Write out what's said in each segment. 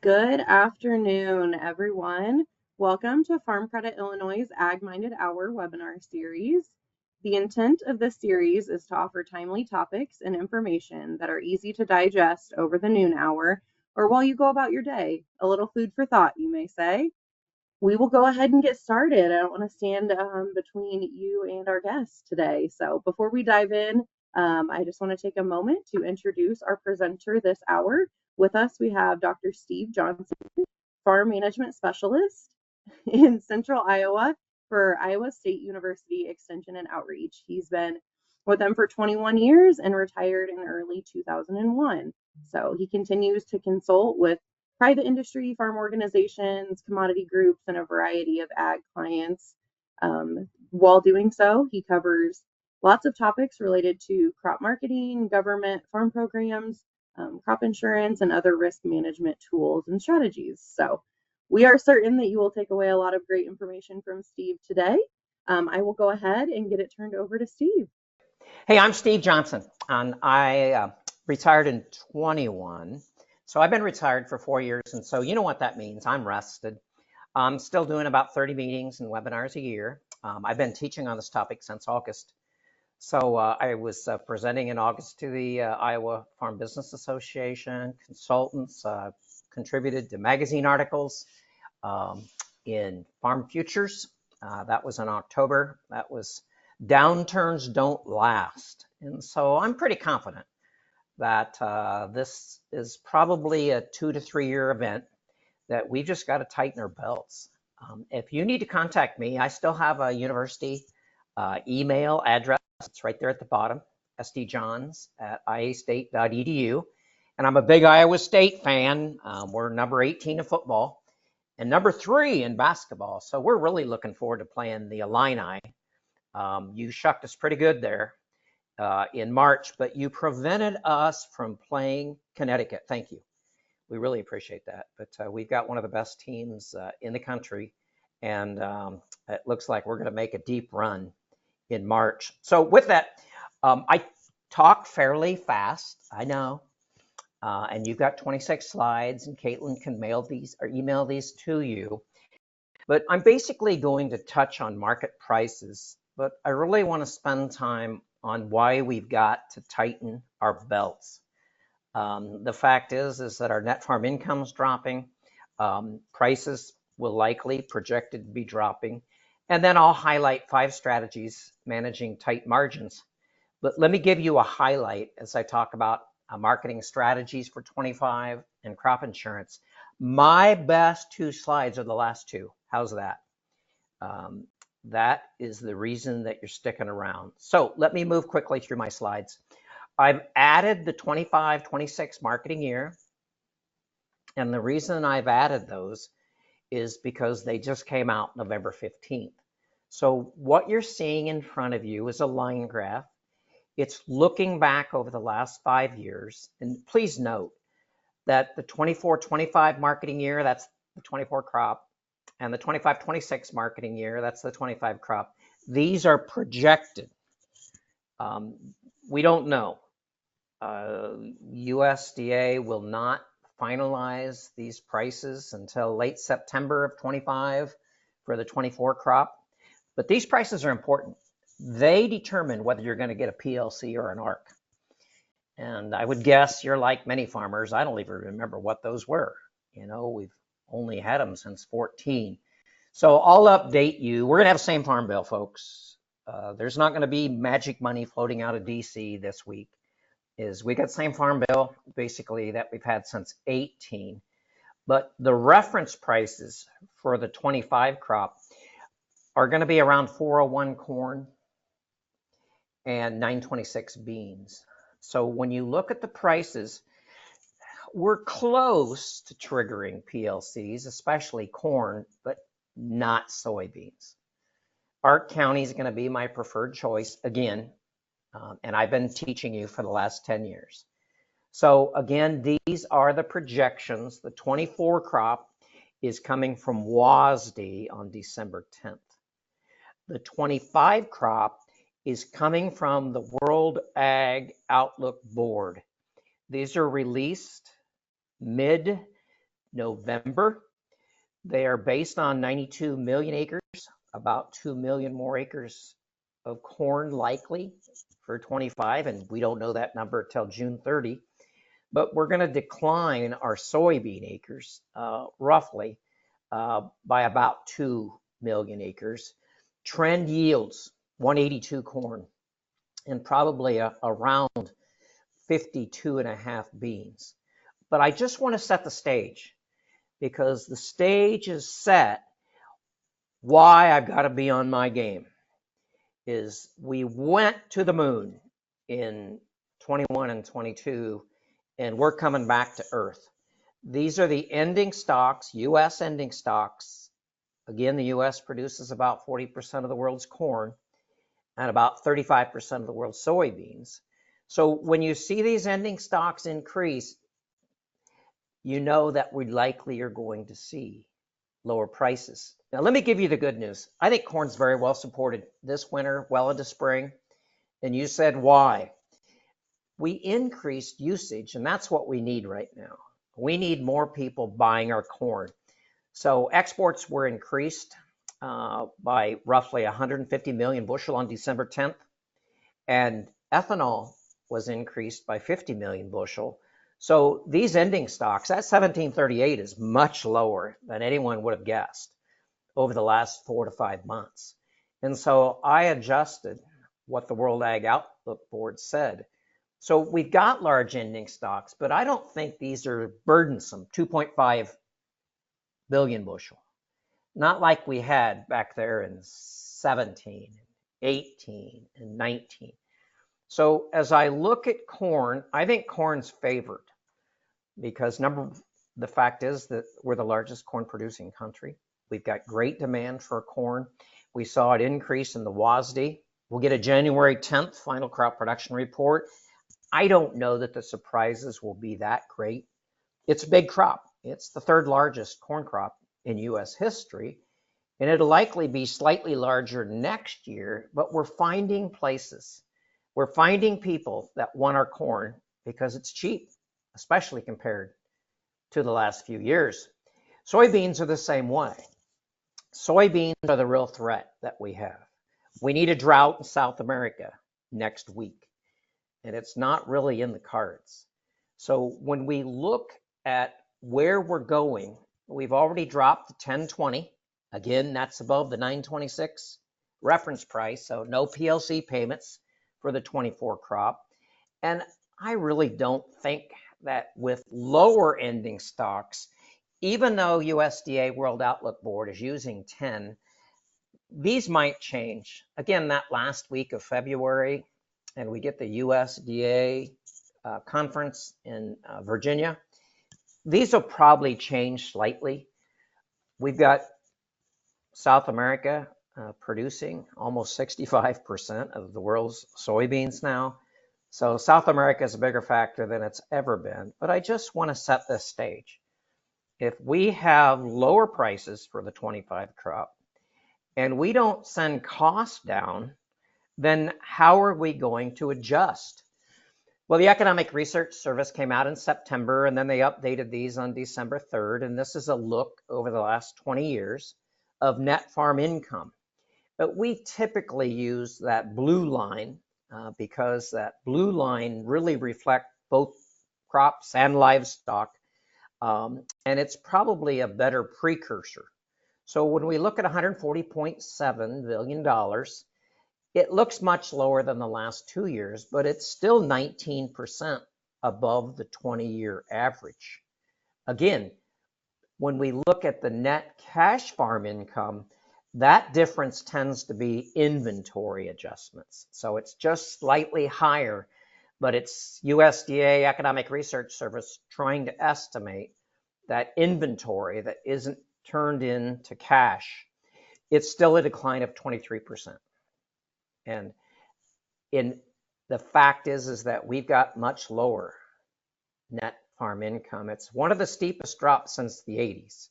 Good afternoon, everyone. Welcome to Farm Credit Illinois' Ag Minded Hour webinar series. The intent of this series is to offer timely topics and information that are easy to digest over the noon hour or while you go about your day. A little food for thought, you may say. We will go ahead and get started. I don't want to stand between you and our guests today. So before we dive in, I just want to take a moment to introduce our presenter this hour. With us, we have Dr. Steve Johnson, Farm Management Specialist in Central Iowa for Iowa State University Extension and Outreach. He's been with them for 21 years and retired in early 2001. So he continues to consult with private industry, farm organizations, commodity groups, and a variety of ag clients. While doing so, he covers lots of topics related to crop marketing, government, farm programs, crop insurance, and other risk management tools and strategies. So we are certain that you will take away a lot of great information from Steve today. I will go ahead and get it turned over to Steve. Hey, I'm Steve Johnson, and I retired in 21. So I've been retired for 4 years, and so you know what that means. I'm rested. I'm still doing about 30 meetings and webinars a year. I've been teaching on this topic since August. So I was presenting in August to the Iowa Farm Business Association, consultants, contributed to magazine articles in Farm Futures. That was in October. That was Downturns Don't Last. And so I'm pretty confident that this is probably a 2 to 3 year event that we've just got to tighten our belts. If you need to contact me, I still have a university email address. It's right there at the bottom, sdjohns@iastate.edu. And I'm a big Iowa State fan. We're number 18 in football and number 3 in basketball. So we're really looking forward to playing the Illini. You shucked us pretty good there in March, but you prevented us from playing Connecticut. Thank you. We really appreciate that. But we've got one of the best teams in the country, and it looks like we're going to make a deep run in March. So with that, I talk fairly fast, I know, and you've got 26 slides, and Caitlin can mail these or email these to you. But I'm basically going to touch on market prices, but I really want to spend time on why we've got to tighten our belts. The fact is that our net farm income is dropping. Prices will likely projected to be dropping. And then I'll highlight 5 strategies managing tight margins. But let me give you a highlight as I talk about marketing strategies for 25 and crop insurance. My best 2 slides are the last 2. How's that? That is the reason that you're sticking around. So let me move quickly through my slides. I've added the 25-26 marketing year. And the reason I've added those is because they just came out November 15th. So what you're seeing in front of you is a line graph. It's looking back over the last 5 years. And please note that the 24-25 marketing year, that's the 24 crop, and the 25-26 marketing year, that's the 25 crop. These are projected. We don't know. USDA will not finalize these prices until late September of 25 for the 24 crop. But these prices are important. They determine whether you're going to get a PLC or an ARC. And I would guess you're like many farmers. I don't even remember what those were. You know, we've only had them since 14. So I'll update you. We're going to have the same farm bill, folks. There's not going to be magic money floating out of DC this week. We got the same farm bill basically that we've had since 18. But the reference prices for the 25 crop are going to be around 401 corn and 926 beans. So when you look at the prices, we're close to triggering PLCs, especially corn, but not soybeans. Arc County is going to be my preferred choice again, and I've been teaching you for the last 10 years. So again, these are the projections. The 24 crop is coming from WASDE on December 10th. The 25 crop is coming from the World Ag Outlook Board. These are released mid November. They are based on 92 million acres, about 2 million more acres of corn likely for 25, and we don't know that number till June 30. But we're going to decline our soybean acres roughly by about 2 million acres. Trend yields 182 corn and probably around 52 and a half beans. But I just want to set the stage because the stage is set. Why I've got to be on my game is we went to the moon in 21 and 22, and we're coming back to Earth. These are the ending stocks, U.S. ending stocks. Again, the U.S. produces about 40% of the world's corn and about 35% of the world's soybeans. So when you see these ending stocks increase, you know that we likely are going to see lower prices. Now, let me give you the good news. I think corn's very well supported this winter, well into spring. And you said why? We increased usage, and that's what we need right now. We need more people buying our corn. So exports were increased by roughly 150 million bushel on December 10th, and ethanol was increased by 50 million bushel. So these ending stocks, that 1738 is much lower than anyone would have guessed over the last 4 to 5 months. And so I adjusted what the World Ag Outlook Board said. So we've got large ending stocks, but I don't think these are burdensome, 2.5 billion bushel. Not like we had back there in 17, 18, and 19. So as I look at corn, I think corn's favored because the fact is that we're the largest corn producing country. We've got great demand for corn. We saw it increase in the WASDE. We'll get a January 10th final crop production report. I don't know that the surprises will be that great. It's a big crop. It's the third largest corn crop in U.S. history, and it'll likely be slightly larger next year, but we're finding places. We're finding people that want our corn because it's cheap, especially compared to the last few years. Soybeans are the same way. Soybeans are the real threat that we have. We need a drought in South America next week, and it's not really in the cards. So when we look at where we're going, we've already dropped to 1020. Again, that's above the 926 reference price, so no PLC payments for the 24 crop. And I really don't think that with lower ending stocks, even though USDA World Outlook Board is using 10, these might change. Again, that last week of February, and we get the USDA conference in Virginia, these will probably change slightly. We've got South America producing almost 65% of the world's soybeans now. So South America is a bigger factor than it's ever been. But I just want to set this stage. If we have lower prices for the 25 crop and we don't send costs down, then how are we going to adjust? Well, the Economic Research Service came out in September, and then they updated these on December 3rd. And this is a look over the last 20 years of net farm income. But we typically use that blue line because that blue line really reflects both crops and livestock. And it's probably a better precursor. So when we look at $140.7 billion, it looks much lower than the last 2 years, but it's still 19% above the 20-year average. Again, when we look at the net cash farm income, that difference tends to be inventory adjustments. So it's just slightly higher, but it's USDA Economic Research Service trying to estimate that inventory that isn't turned into cash. It's still a decline of 23%. And the fact is that we've got much lower net farm income. It's one of the steepest drops since the 80s.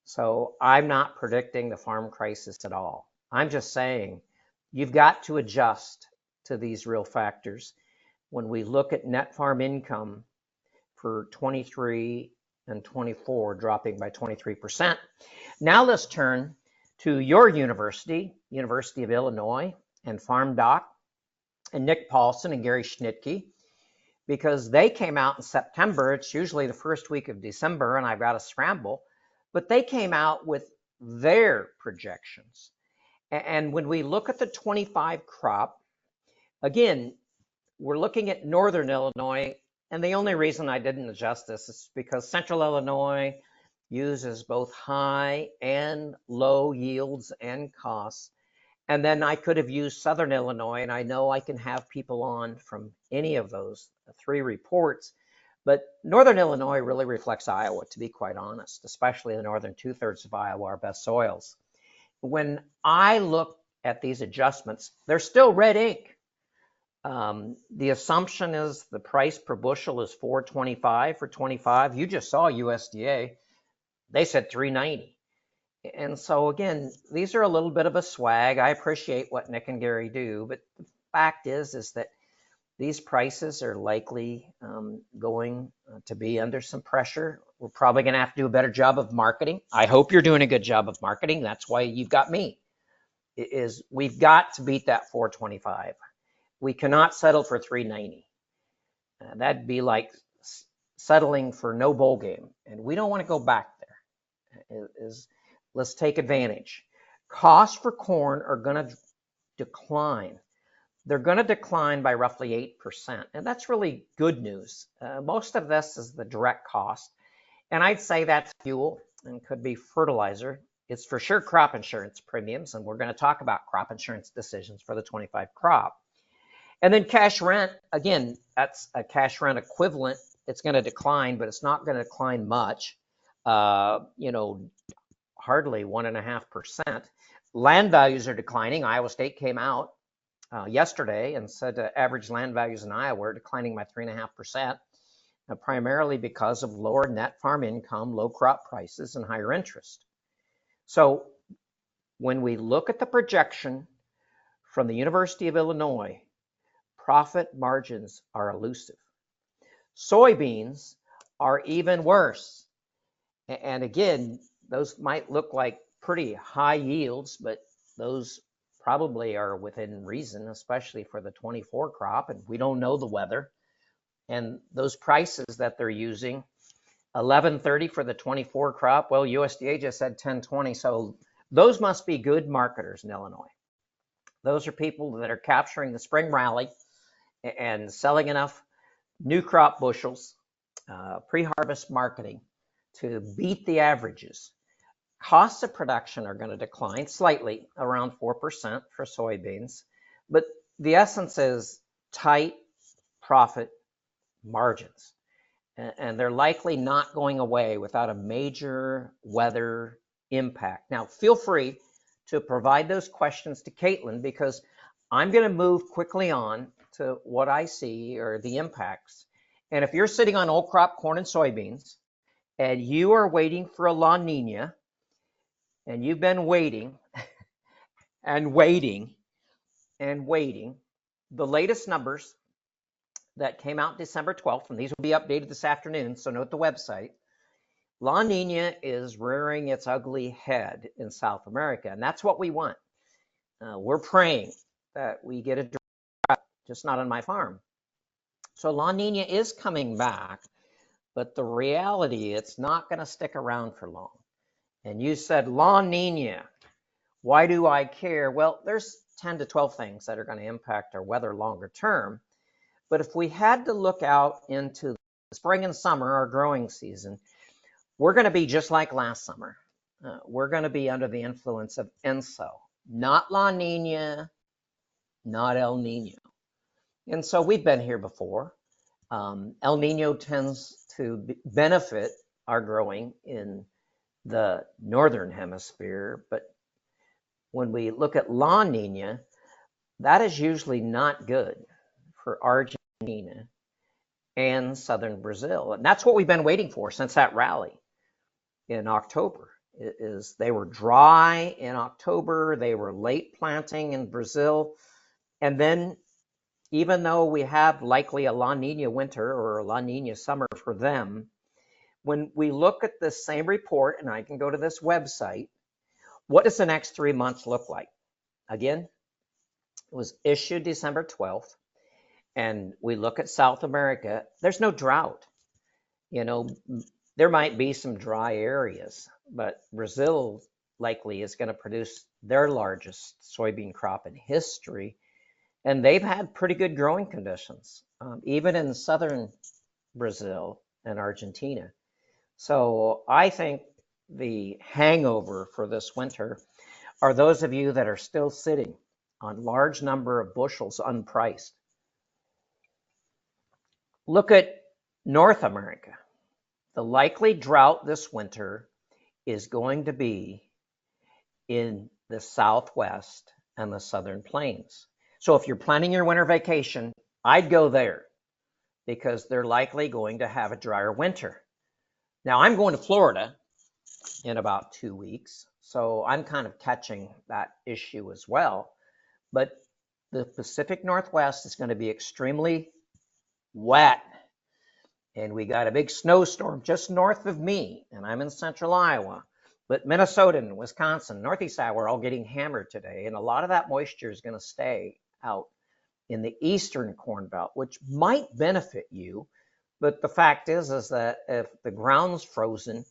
So I'm not predicting the farm crisis at all. I'm just saying you've got to adjust to these real factors. When we look at net farm income for 23 and 24, dropping by 23%. Now let's turn to your university, University of Illinois, and Farm Doc, and Nick Paulson and Gary Schnitke, because they came out in September. It's usually the first week of December, and I've got to scramble, but they came out with their projections. And when we look at the 25 crop, again, we're looking at northern Illinois, and the only reason I didn't adjust this is because central Illinois uses both high and low yields and costs. And then I could have used southern Illinois, and I know I can have people on from any of those three reports. But northern Illinois really reflects Iowa, to be quite honest, especially the northern 2/3 of Iowa, our best soils. When I look at these adjustments, they're still red ink. The assumption is the price per bushel is $4.25 for 25. You just saw USDA. They said $3.90. And so again, these are a little bit of a swag. I appreciate what Nick and Gary do, but the fact is that these prices are likely going to be under some pressure. We're probably going to have to do a better job of marketing. I hope you're doing a good job of marketing. That's why you've got me. We've got to beat that 425. We cannot settle for 390. That'd be like settling for no bowl game, and we don't want to go back there. Let's take advantage. Costs for corn are going to decline. They're going to decline by roughly 8%, and that's really good news. Most of this is the direct cost, and I'd say that's fuel and could be fertilizer. It's for sure crop insurance premiums, and we're going to talk about crop insurance decisions for the 25 crop. And then cash rent, again, that's a cash rent equivalent. It's going to decline, but it's not going to decline much. Hardly 1.5%. Land values are declining. Iowa State came out yesterday and said average land values in Iowa are declining by 3.5%, primarily because of lower net farm income, low crop prices, and higher interest. So when we look at the projection from the University of Illinois, profit margins are elusive. Soybeans are even worse. And again, those might look like pretty high yields, but those probably are within reason, especially for the 24 crop, and we don't know the weather. And those prices that they're using, $11.30 for the 24 crop, well, USDA just said $10.20, so those must be good marketers in Illinois. Those are people that are capturing the spring rally and selling enough new crop bushels, pre-harvest marketing to beat the averages. Costs of production are going to decline slightly, around 4% for soybeans, but the essence is tight profit margins, and they're likely not going away without a major weather impact. Now, feel free to provide those questions to Caitlin, because I'm going to move quickly on to what I see are the impacts. And if you're sitting on old crop corn and soybeans, and you are waiting for a La Nina, and you've been waiting and waiting and waiting, the latest numbers that came out December 12th, and these will be updated this afternoon, so note the website. La Nina is rearing its ugly head in South America, and that's what we want. We're praying that we get a drought, just not on my farm. So La Nina is coming back, but the reality, it's not going to stick around for long. And you said, La Nina, why do I care? Well, there's 10 to 12 things that are going to impact our weather longer term. But if we had to look out into the spring and summer, our growing season, we're going to be just like last summer. We're going to be under the influence of ENSO, not La Nina, not El Nino. And so we've been here before. El Nino tends to benefit our growing in the northern hemisphere, but when we look at La Nina, that is usually not good for Argentina and southern Brazil. And that's what we've been waiting for since that rally in October. Is they were dry in October, they were late planting in Brazil, and then even though we have likely a La Nina winter or a La Nina summer for them, when we look at this same report, and I can go to this website, what does the next 3 months look like? Again, it was issued December 12th, and we look at South America, there's no drought. You know, there might be some dry areas, but Brazil likely is going to produce their largest soybean crop in history, and they've had pretty good growing conditions, even in southern Brazil and Argentina. So I think the hangover for this winter are those of you that are still sitting on large number of bushels unpriced. Look at North America. The likely drought this winter is going to be in the Southwest and the Southern Plains. So if you're planning your winter vacation, I'd go there because they're likely going to have a drier winter. Now, I'm going to Florida in about 2 weeks, so I'm kind of catching that issue as well. But the Pacific Northwest is going to be extremely wet. And we got a big snowstorm just north of me, and I'm in central Iowa. But Minnesota and Wisconsin, Northeast Iowa are all getting hammered today. And a lot of that moisture is going to stay out in the eastern Corn Belt, which might benefit you. But the fact is that if the ground's frozen,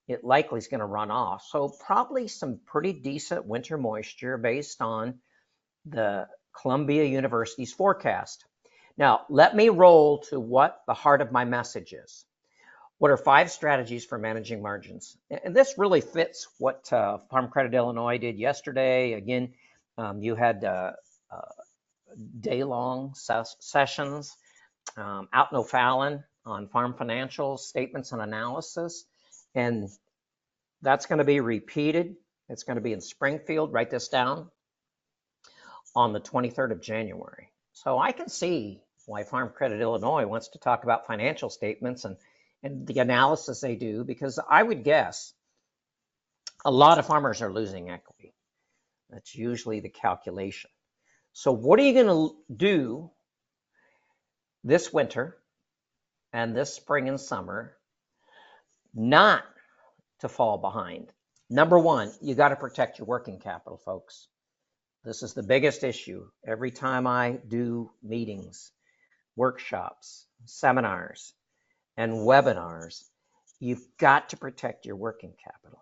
it likely is going to run off. So probably some pretty decent winter moisture based on the Columbia University's forecast. Now, let me roll to what the heart of my message is. What are 5 strategies for managing margins? And this really fits what Farm Credit Illinois did yesterday. Again, you had day-long sessions out in O'Fallon on farm financials, statements and analysis. And that's going to be repeated. It's going to be in Springfield. Write this down, on the 23rd of January. So I can see why Farm Credit Illinois wants to talk about financial statements and the analysis they do, because I would guess a lot of farmers are losing equity. That's usually the calculation. So what are you going to do this winter and this spring and summer not to fall behind? Number one, you got to protect your working capital, folks. This is the biggest issue. Every time I do meetings, workshops, seminars, and webinars, you've got to protect your working capital.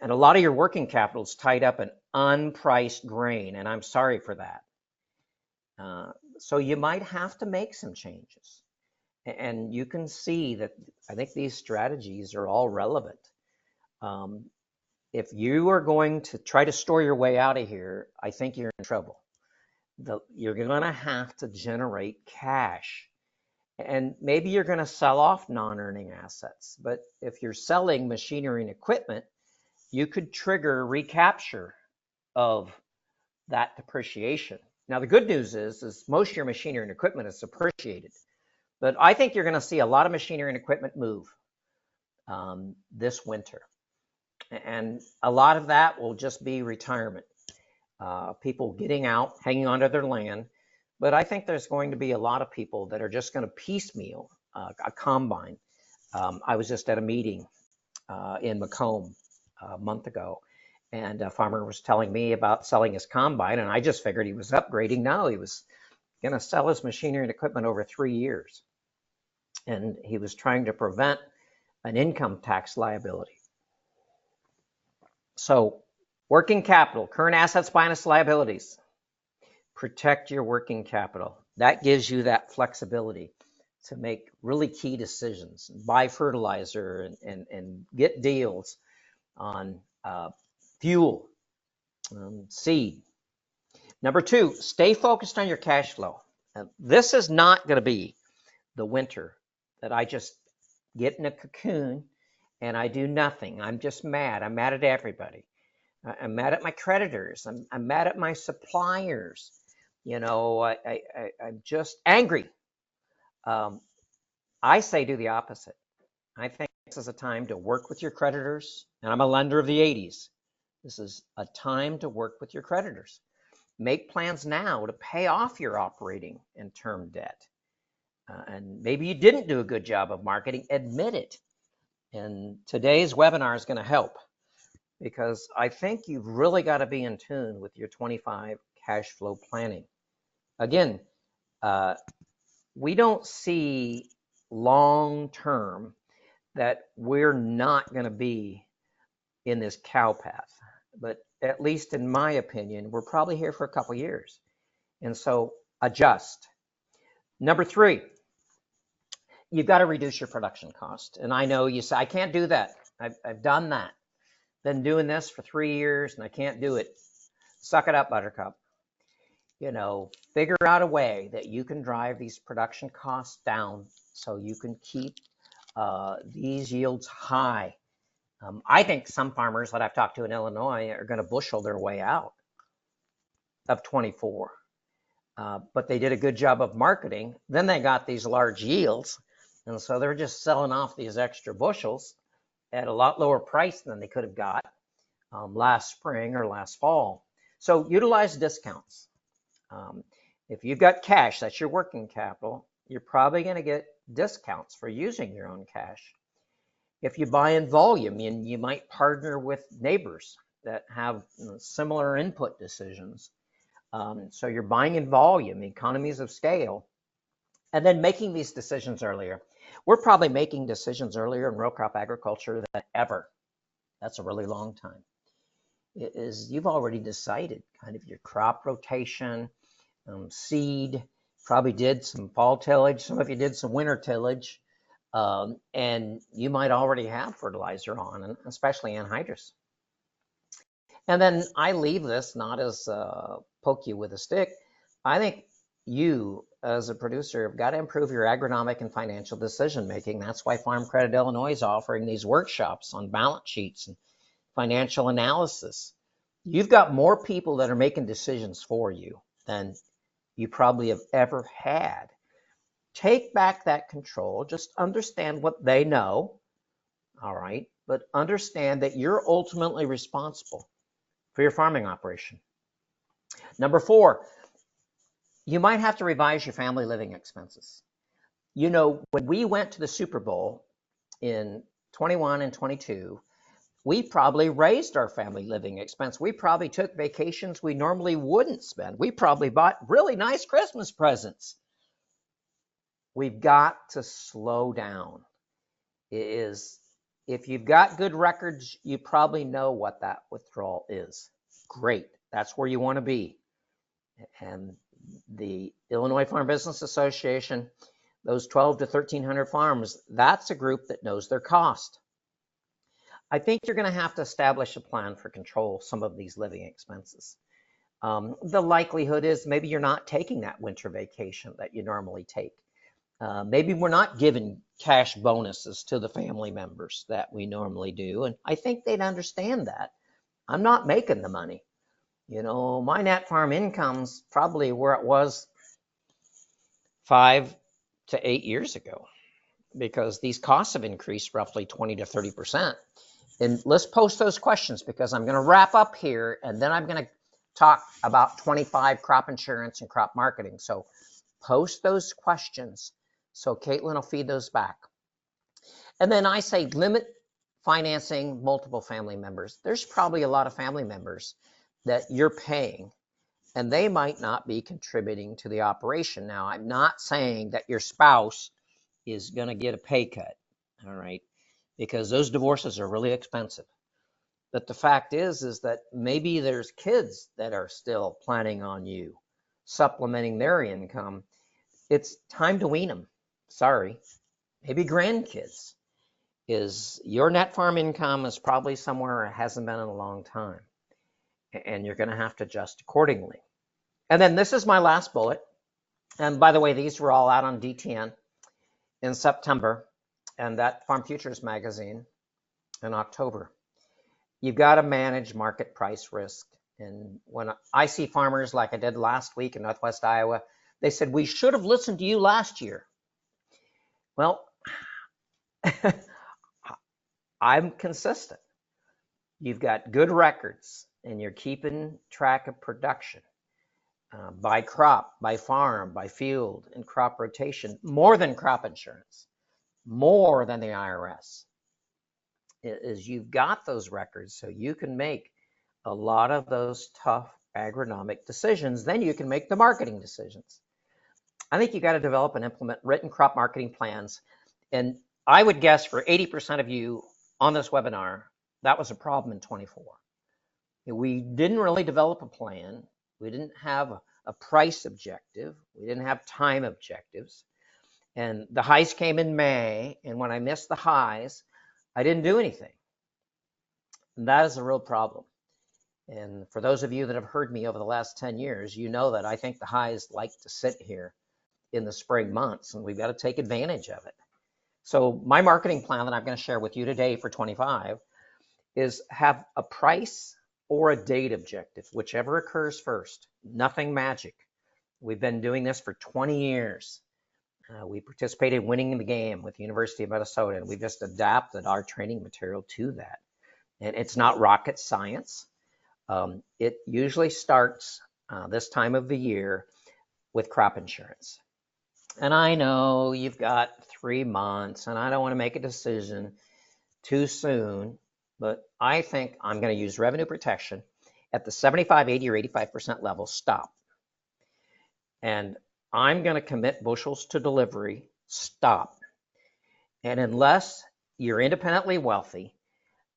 And a lot of your working capital is tied up in unpriced grain, and I'm sorry for that. So you might have to make some changes. And you can see that I think these strategies are all relevant. If you are going to try to store your way out of here, I think you're in trouble. You're going to have to generate cash. And maybe you're going to sell off non-earning assets. But if you're selling machinery and equipment, you could trigger recapture of that depreciation. Now, the good news is most of your machinery and equipment is appreciated. But I think you're going to see a lot of machinery and equipment move this winter. And a lot of that will just be retirement. People getting out, hanging onto their land. But I think there's going to be a lot of people that are just going to piecemeal a combine. I was just at a meeting in Macomb a month ago, and a farmer was telling me about selling his combine, and I just figured he was upgrading. No, he was going to sell his machinery and equipment over 3 years. And he was trying to prevent an income tax liability. So working capital, current assets minus liabilities. Protect your working capital. That gives you that flexibility to make really key decisions, buy fertilizer and get deals on fuel, seed. Number 2, stay focused on your cash flow. This is not going to be the winter that I just get in a cocoon and I do nothing. I'm just mad. I'm mad at everybody. I'm mad at my creditors. I'm mad at my suppliers. You know, I'm just angry. I say do the opposite. I think this is a time to work with your creditors, and I'm a lender of the 80s. This is a time to work with your creditors. Make plans now to pay off your operating and term debt. And maybe you didn't do a good job of marketing, admit it. And today's webinar is going to help because I think you've really got to be in tune with your 25 cash flow planning. Again, we don't see long term that we're not going to be in this cow path. But at least in my opinion, we're probably here for a couple years. And so adjust. Number 3, you've got to reduce your production cost. And I know you say, I can't do that. I've done that. Been doing this for 3 years and I can't do it. Suck it up, Buttercup. Figure out a way that you can drive these production costs down so you can keep these yields high. I think some farmers that I've talked to in Illinois are going to bushel their way out of 24. But they did a good job of marketing. Then they got these large yields. And so they're just selling off these extra bushels at a lot lower price than they could have got last spring or last fall. So utilize discounts. If you've got cash, that's your working capital, you're probably going to get discounts for using your own cash. If you buy in volume, you might partner with neighbors that have similar input decisions. So you're buying in volume, economies of scale, and then making these decisions earlier. We're probably making decisions earlier in row crop agriculture than ever. That's a really long time. You've already decided kind of your crop rotation, seed, probably did some fall tillage. Some of you did some winter tillage, and you might already have fertilizer on, and especially anhydrous. And then I leave this not as poke you with a stick. I think you, as a producer, have got to improve your agronomic and financial decision making. That's why Farm Credit Illinois is offering these workshops on balance sheets and financial analysis. You've got more people that are making decisions for you than you probably have ever had. Take back that control. Just understand what they know, all right? But understand that you're ultimately responsible for your farming operation. Number 4, you might have to revise your family living expenses. When we went to the Super Bowl in 21 and 22, we probably raised our family living expense. We probably took vacations we normally wouldn't spend. We probably bought really nice Christmas presents. We've got to slow down. If you've got good records, you probably know what that withdrawal is. Great. That's where you want to be. And the Illinois Farm Business Association, those 12 to 1,300 farms, that's a group that knows their cost. I think you're going to have to establish a plan for control some of these living expenses. The likelihood is maybe you're not taking that winter vacation that you normally take. Maybe we're not giving cash bonuses to the family members that we normally do. And I think they'd understand that. I'm not making the money. My net farm income's probably where it was 5 to 8 years ago because these costs have increased roughly 20 to 30%. And let's post those questions because I'm going to wrap up here and then I'm going to talk about 25 crop insurance and crop marketing. So post those questions so Caitlin will feed those back. And then I say limit financing multiple family members. There's probably a lot of family members that you're paying and they might not be contributing to the operation. Now, I'm not saying that your spouse is going to get a pay cut, all right, because those divorces are really expensive. But the fact is that maybe there's kids that are still planning on you supplementing their income. It's time to wean them. Sorry. Maybe grandkids. Your net farm income is probably somewhere it hasn't been in a long time. And you're going to have to adjust accordingly. And then this is my last bullet. And by the way, these were all out on DTN in September and that Farm Futures magazine in October. You've got to manage market price risk. And when I see farmers like I did last week in Northwest Iowa, they said, we should have listened to you last year. Well, I'm consistent. You've got good records and you're keeping track of production by crop, by farm, by field, and crop rotation, more than crop insurance, more than the IRS. is you've got those records, so you can make a lot of those tough agronomic decisions. Then you can make the marketing decisions. I think you got to develop and implement written crop marketing plans. And I would guess for 80% of you on this webinar, that was a problem in 24. We didn't really develop a plan. We didn't have a price objective. We didn't have time objectives. And the highs came in May. And when I missed the highs, I didn't do anything. And that is a real problem. And for those of you that have heard me over the last 10 years, you know that I think the highs like to sit here in the spring months, and we've got to take advantage of it. So my marketing plan that I'm going to share with you today for 25 is have a price or a date objective, whichever occurs first. Nothing magic. We've been doing this for 20 years. We participated in winning the game with the University of Minnesota, and we've just adapted our training material to that. And it's not rocket science. It usually starts this time of the year with crop insurance. And I know you've got 3 months, and I don't want to make a decision too soon, but I think I'm going to use revenue protection at the 75, 80, or 85% level. Stop. And I'm going to commit bushels to delivery. Stop. And unless you're independently wealthy,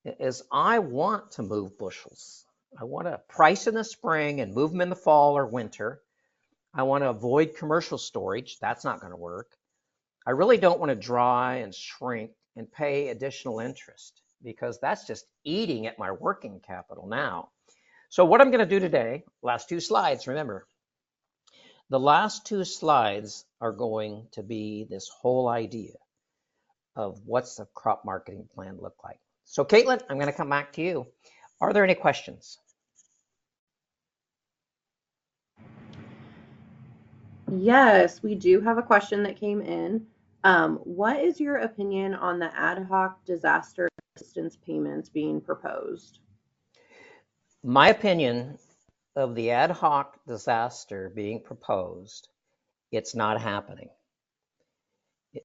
is I want to move bushels. I want to price in the spring and move them in the fall or winter. I want to avoid commercial storage. That's not going to work. I really don't want to dry and shrink and pay additional interest, because that's just eating at my working capital now. So what I'm going to do today, last 2 slides, remember, the last 2 slides are going to be this whole idea of what's the crop marketing plan look like. So Caitlin, I'm going to come back to you. Are there any questions? Yes, we do have a question that came in. What is your opinion on the ad hoc disaster assistance payments being proposed? My opinion of the ad hoc disaster being proposed, it's not happening.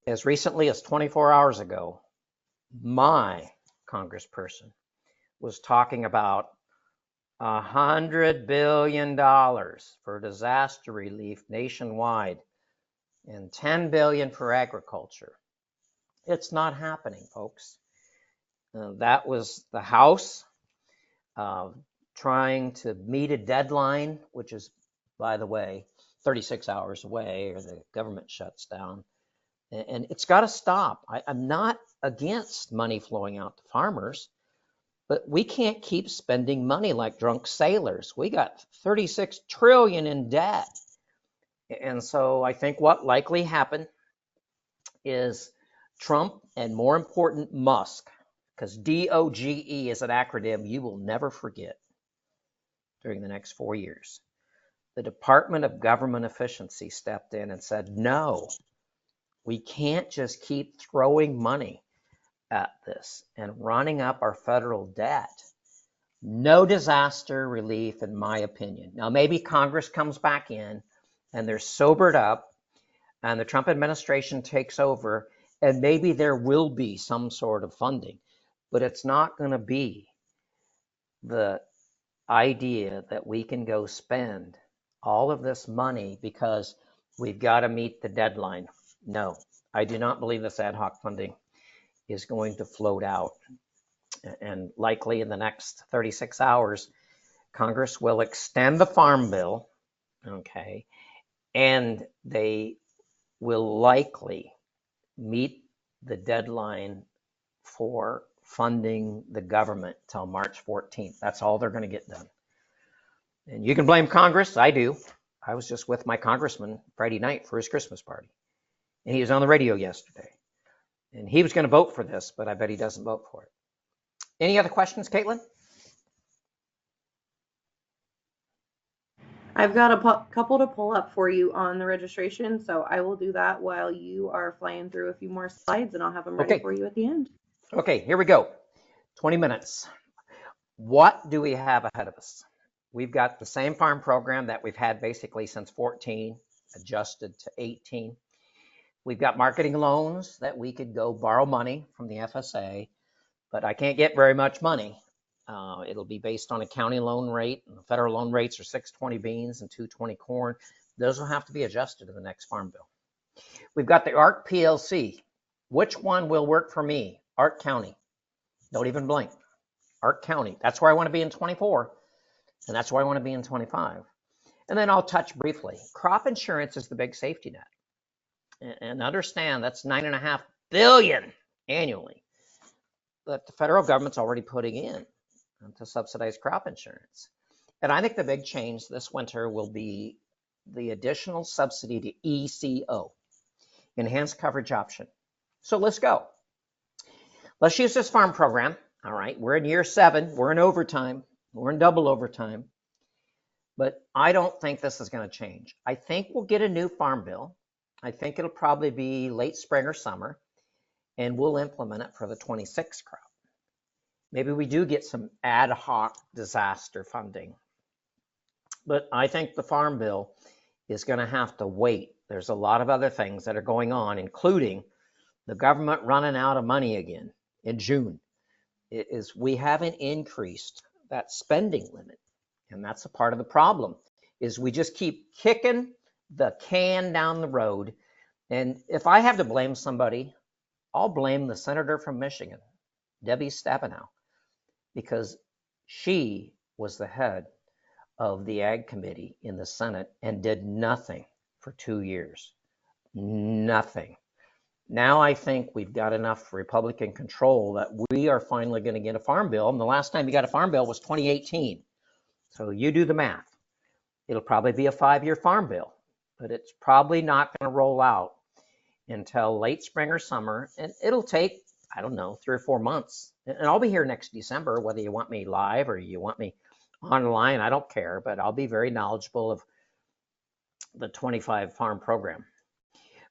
As recently as 24 hours ago, my congressperson was talking about $100 billion for disaster relief nationwide and $10 billion for agriculture. It's not happening, folks. That was the House trying to meet a deadline, which is, by the way, 36 hours away, or the government shuts down. And it's got to stop. I'm not against money flowing out to farmers, but we can't keep spending money like drunk sailors. We got 36 trillion in debt. And so I think what likely happened is Trump, and more important, Musk, because DOGE is an acronym you will never forget during the next 4 years. The Department of Government Efficiency stepped in and said, no, we can't just keep throwing money at this and running up our federal debt. No disaster relief, in my opinion. Now, maybe Congress comes back in and they're sobered up and the Trump administration takes over, and maybe there will be some sort of funding, but it's not going to be the idea that we can go spend all of this money because we've got to meet the deadline. No, I do not believe this ad hoc funding is going to float out. And likely in the next 36 hours, Congress will extend the Farm Bill, okay, and they will likely meet the deadline for funding the government till March 14th. That's all they're going to get done. And you can blame Congress. I do. I was just with my congressman Friday night for his Christmas party, and he was on the radio yesterday. And he was going to vote for this, but I bet he doesn't vote for it. Any other questions, Caitlin? I've got a couple to pull up for you on the registration, so I will do that while you are flying through a few more slides, and I'll have them ready for you at the end. Okay, here we go. 20 minutes. What do we have ahead of us? We've got the same farm program that we've had basically since 14, adjusted to 18. We've got marketing loans that we could go borrow money from the FSA but I can't get very much money. It'll be based on a county loan rate, and the federal loan rates are 620 beans and 220 corn. Those will have to be adjusted in the next farm bill. We've got the ARC PLC. Which one will work for me? ARC County. Don't even blink. ARC County. That's where I want to be in 24, and that's where I want to be in 25. And then I'll touch briefly. Crop insurance is the big safety net. And understand that's $9.5 billion annually that the federal government's already putting in to subsidize crop insurance. And I think the big change this winter will be the additional subsidy to ECO, Enhanced Coverage Option. So let's go. Let's use this farm program. All right, we're in year 7. We're in overtime. We're in double overtime. But I don't think this is going to change. I think we'll get a new farm bill. I think it'll probably be late spring or summer, and we'll implement it for the 26 crop. Maybe we do get some ad hoc disaster funding. But I think the farm bill is going to have to wait. There's a lot of other things that are going on, including the government running out of money again in June. We haven't increased that spending limit. And that's a part of the problem, is we just keep kicking the can down the road. And if I have to blame somebody, I'll blame the senator from Michigan, Debbie Stabenow, because she was the head of the Ag Committee in the Senate and did nothing for 2 years. Nothing. Now I think we've got enough Republican control that we are finally going to get a farm bill. And the last time we got a farm bill was 2018. So you do the math. It'll probably be a 5-year farm bill, but it's probably not going to roll out until late spring or summer. And it'll take, I don't know, 3 or 4 months. And I'll be here next December, whether you want me live or you want me online, I don't care, but I'll be very knowledgeable of the 25 farm program.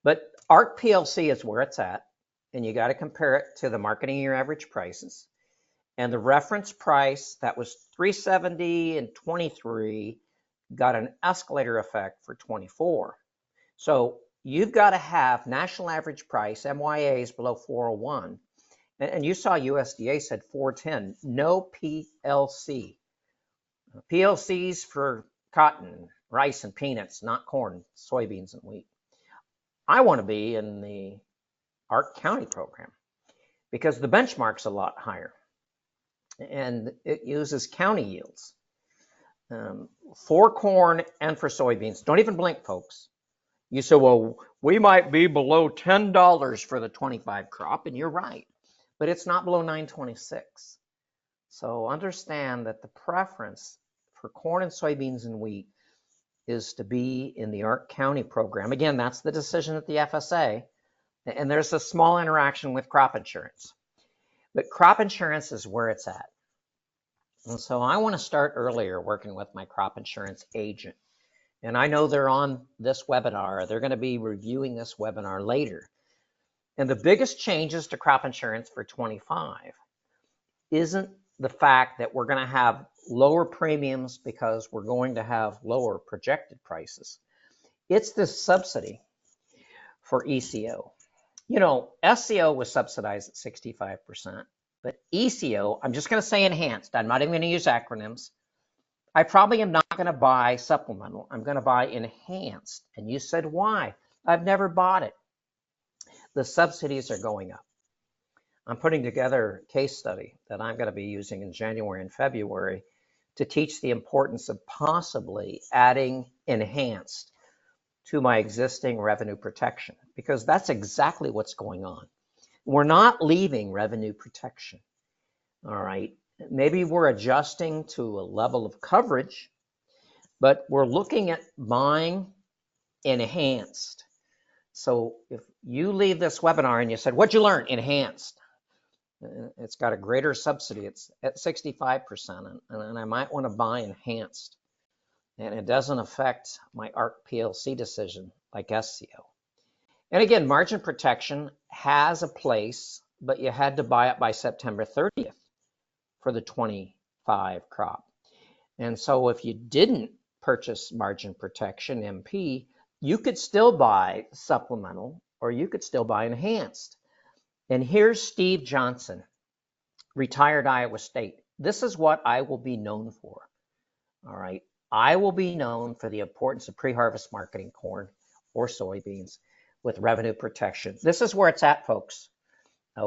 But ARC PLC is where it's at, and you got to compare it to the marketing year average prices. And the reference price that was $370 in 23 got an escalator effect for 24. So you've got to have national average price, MYAs below 401. And you saw USDA said 410, no PLC. PLCs for cotton, rice, and peanuts, not corn, soybeans, and wheat. I want to be in the ARC County program because the benchmark's a lot higher. And it uses county yields for corn and for soybeans. Don't even blink, folks. You say, well, we might be below $10 for the 25 crop, and you're right, but it's not below $9.26. So understand that the preference for corn and soybeans and wheat is to be in the ARC County program. Again, that's the decision at the FSA, and there's a small interaction with crop insurance. But crop insurance is where it's at. And so I want to start earlier working with my crop insurance agent. And I know they're on this webinar. They're going to be reviewing this webinar later. And the biggest changes to crop insurance for 25 isn't the fact that we're going to have lower premiums because we're going to have lower projected prices. It's the subsidy for ECO. You know, SCO was subsidized at 65%, but ECO, I'm just going to say enhanced. I'm not even going to use acronyms. I probably am not going to buy supplemental. I'm going to buy enhanced. And you said, why? I've never bought it. The subsidies are going up. I'm putting together a case study that I'm going to be using in January and February to teach the importance of possibly adding enhanced to my existing revenue protection, because that's exactly what's going on. We're not leaving revenue protection, all right? Maybe we're adjusting to a level of coverage, but we're looking at buying enhanced. So if you leave this webinar and you said, what'd you learn? Enhanced. It's got a greater subsidy. It's at 65%, and I might want to buy enhanced. And it doesn't affect my ARC PLC decision like SCO. And again, margin protection has a place, but you had to buy it by September 30th for the 25 crop. And so if you didn't purchase margin protection, MP, you could still buy supplemental or you could still buy enhanced. And here's Steve Johnson retired Iowa State. This is what I will be known for. All right. I will be known for the importance of pre-harvest marketing corn or soybeans with revenue protection. This is where it's at, folks.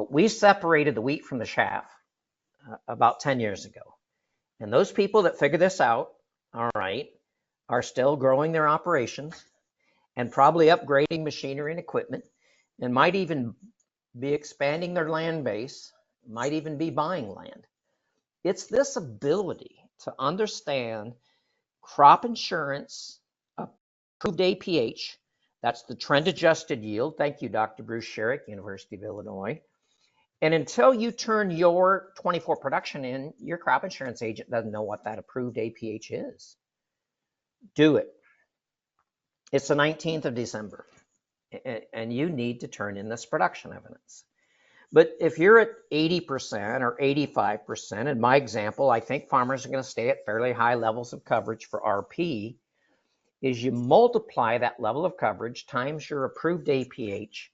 We separated the wheat from the chaff about 10 years ago. And those people that figure this out, all right, are still growing their operations and probably upgrading machinery and equipment, and might even be expanding their land base, might even be buying land. It's this ability to understand crop insurance, approved APH, that's the trend adjusted yield. Thank you, Dr. Bruce Sherrick, University of Illinois. And until you turn your 24 production in, your crop insurance agent doesn't know what that approved APH is. Do it. It's the 19th of December, and you need to turn in this production evidence. But if you're at 80% or 85%, in my example, I think farmers are going to stay at fairly high levels of coverage for RP, is you multiply that level of coverage times your approved APH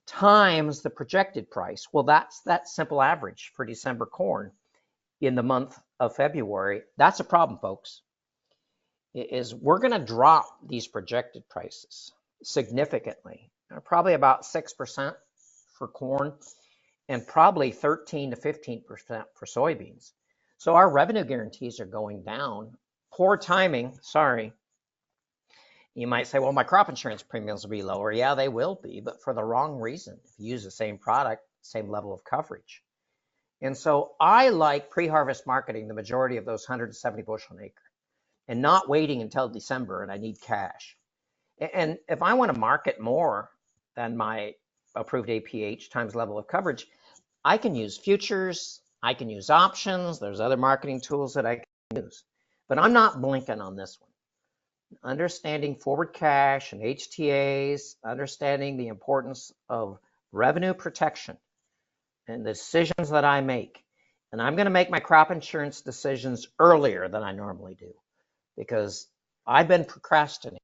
times the projected price. Well, that's that simple average for December corn in the month of February. That's a problem, folks, is we're going to drop these projected prices significantly, probably about 6% for corn and probably 13 to 15% for soybeans. So our revenue guarantees are going down. Poor timing, sorry. You might say, well, my crop insurance premiums will be lower. Yeah, they will be, but for the wrong reason. If you use the same product, same level of coverage. And so I like pre-harvest marketing the majority of those 170 bushel an acre and not waiting until December and I need cash. And if I want to market more than my approved APH times level of coverage, I can use futures, I can use options, there's other marketing tools that I can use. But I'm not blinking on this one. Understanding forward cash and HTAs, understanding the importance of revenue protection and the decisions that I make. And I'm going to make my crop insurance decisions earlier than I normally do because I've been procrastinating.